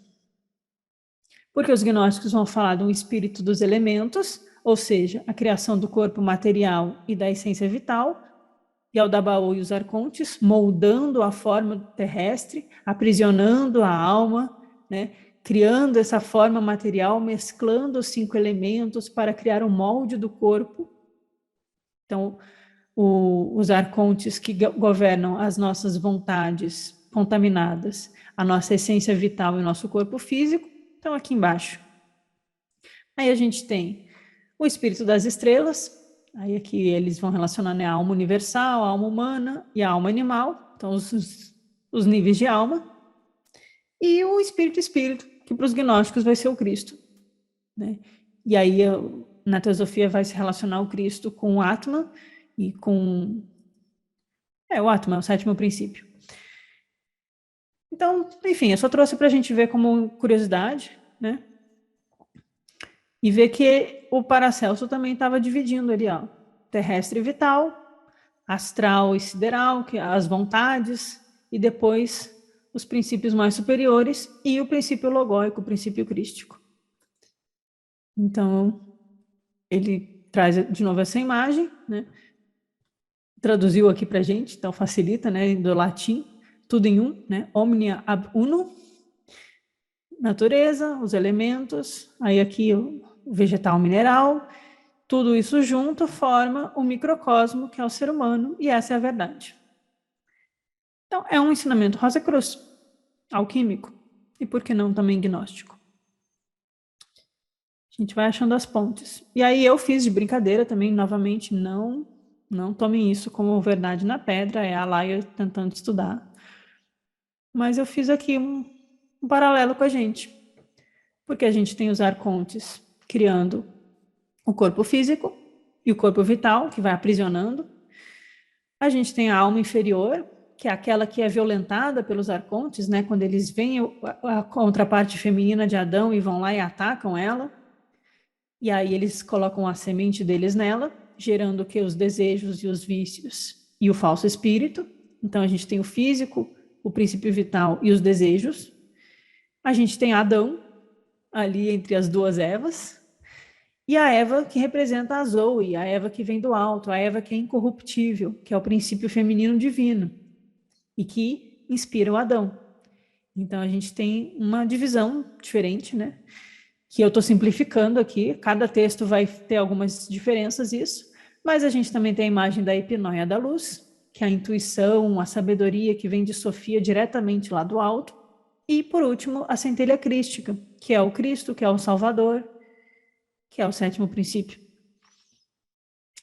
Porque os gnósticos vão falar de um espírito dos elementos, ou seja, a criação do corpo material e da essência vital, e Aldabaoth e os arcontes, moldando a forma terrestre, aprisionando a alma, né? Criando essa forma material, mesclando os 5 elementos para criar o molde do corpo. Então, os arcontes que governam as nossas vontades contaminadas, a nossa essência vital e o nosso corpo físico, estão aqui embaixo. Aí a gente tem o espírito das estrelas, Aí aqui eles vão relacionar, né, a alma universal, a alma humana e a alma animal, então os níveis de alma, e o espírito, que para os gnósticos vai ser o Cristo, né? E aí na teosofia vai se relacionar o Cristo com o Atman e com... o Atman é o sétimo princípio. Então, enfim, eu só trouxe para a gente ver como curiosidade, né? E ver que o Paracelso também estava dividindo ali, ó, terrestre e vital, astral e sideral, que as vontades, e depois os princípios mais superiores e o princípio logóico, o princípio crístico. Então, ele traz de novo essa imagem, né? Traduziu aqui para a gente, então facilita, né? Do latim, tudo em um, né? Omnia ab uno, natureza, os elementos, aí aqui o vegetal, mineral, tudo isso junto forma o microcosmo, que é o ser humano, e essa é a verdade. Então, é um ensinamento Rosa Cruz, alquímico, e por que não também gnóstico. A gente vai achando as pontes. E aí eu fiz de brincadeira também, novamente, não tomem isso como verdade na pedra, é a Laia tentando estudar. Mas eu fiz aqui um paralelo com a gente, porque a gente tem os arcontes criando o corpo físico e o corpo vital, que vai aprisionando. A gente tem a alma inferior, que é aquela que é violentada pelos arcontes, né? Quando eles veem a contraparte feminina de Adão e vão lá e atacam ela. E aí eles colocam a semente deles nela, gerando o que? Os desejos e os vícios e o falso espírito. Então a gente tem o físico, o princípio vital e os desejos. A gente tem Adão, ali entre as duas Evas, e a Eva que representa a Zoe, a Eva que vem do alto, a Eva que é incorruptível, que é o princípio feminino divino, e que inspira o Adão. Então a gente tem uma divisão diferente, né? Que eu estou simplificando aqui, cada texto vai ter algumas diferenças, isso, mas a gente também tem a imagem da epinóia da luz, que é a intuição, a sabedoria que vem de Sofia diretamente lá do alto, e, por último, a centelha crística, que é o Cristo, que é o Salvador, que é o sétimo princípio.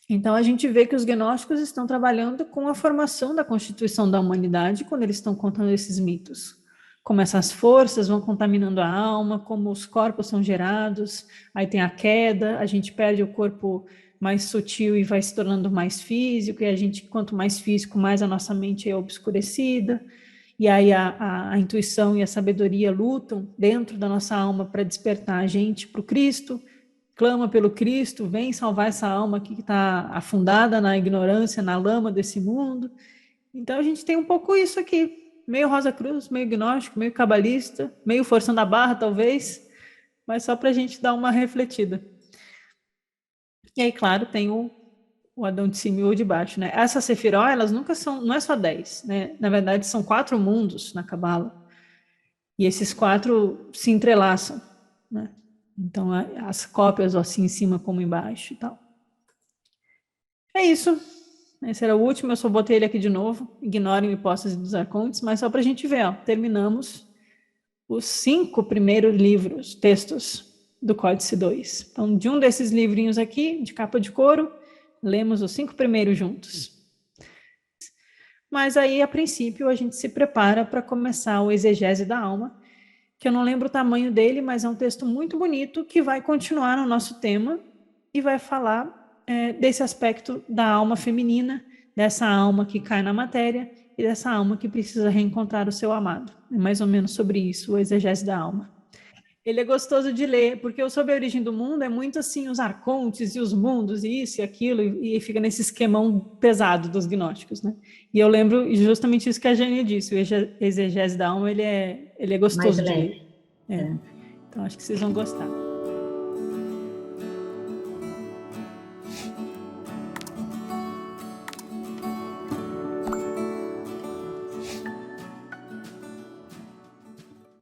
Então, a gente vê que os gnósticos estão trabalhando com a formação da constituição da humanidade quando eles estão contando esses mitos. Como essas forças vão contaminando a alma, como os corpos são gerados, aí tem a queda, a gente perde o corpo mais sutil e vai se tornando mais físico, e a gente, quanto mais físico, mais a nossa mente é obscurecida, e aí a intuição e a sabedoria lutam dentro da nossa alma para despertar a gente para o Cristo, clama pelo Cristo, vem salvar essa alma aqui que está afundada na ignorância, na lama desse mundo. Então a gente tem um pouco isso aqui, meio Rosa Cruz, meio gnóstico, meio cabalista, meio forçando a barra talvez, mas só para a gente dar uma refletida. E aí, claro, tem o Adão de cima e o de baixo, né? Essas sefiró, elas nunca são, não é só 10, né? Na verdade, são 4 mundos na Cabala. E esses 4 se entrelaçam, né? Então, as cópias, assim, em cima como embaixo e tal. É isso. Esse era o último, eu só botei ele aqui de novo. Ignorem hipótese dos arcontes, mas só para a gente ver, ó, terminamos os 5 primeiros livros, textos do Códice 2. Então, de um desses livrinhos aqui, de capa de couro, lemos os 5 primeiros juntos. Mas aí, a princípio, a gente se prepara para começar o Exegese da Alma, que eu não lembro o tamanho dele, mas é um texto muito bonito que vai continuar no nosso tema e vai falar desse aspecto da alma feminina, dessa alma que cai na matéria e dessa alma que precisa reencontrar o seu amado. É mais ou menos sobre isso, o Exegese da Alma. Ele é gostoso de ler, porque o Sobre a Origem do Mundo é muito assim, os arcontes e os mundos, e isso e aquilo, e fica nesse esquemão pesado dos gnósticos, né? E eu lembro justamente isso que a Jane disse, o Exegese da Alma, ele é gostoso de ler. Então, acho que vocês vão gostar.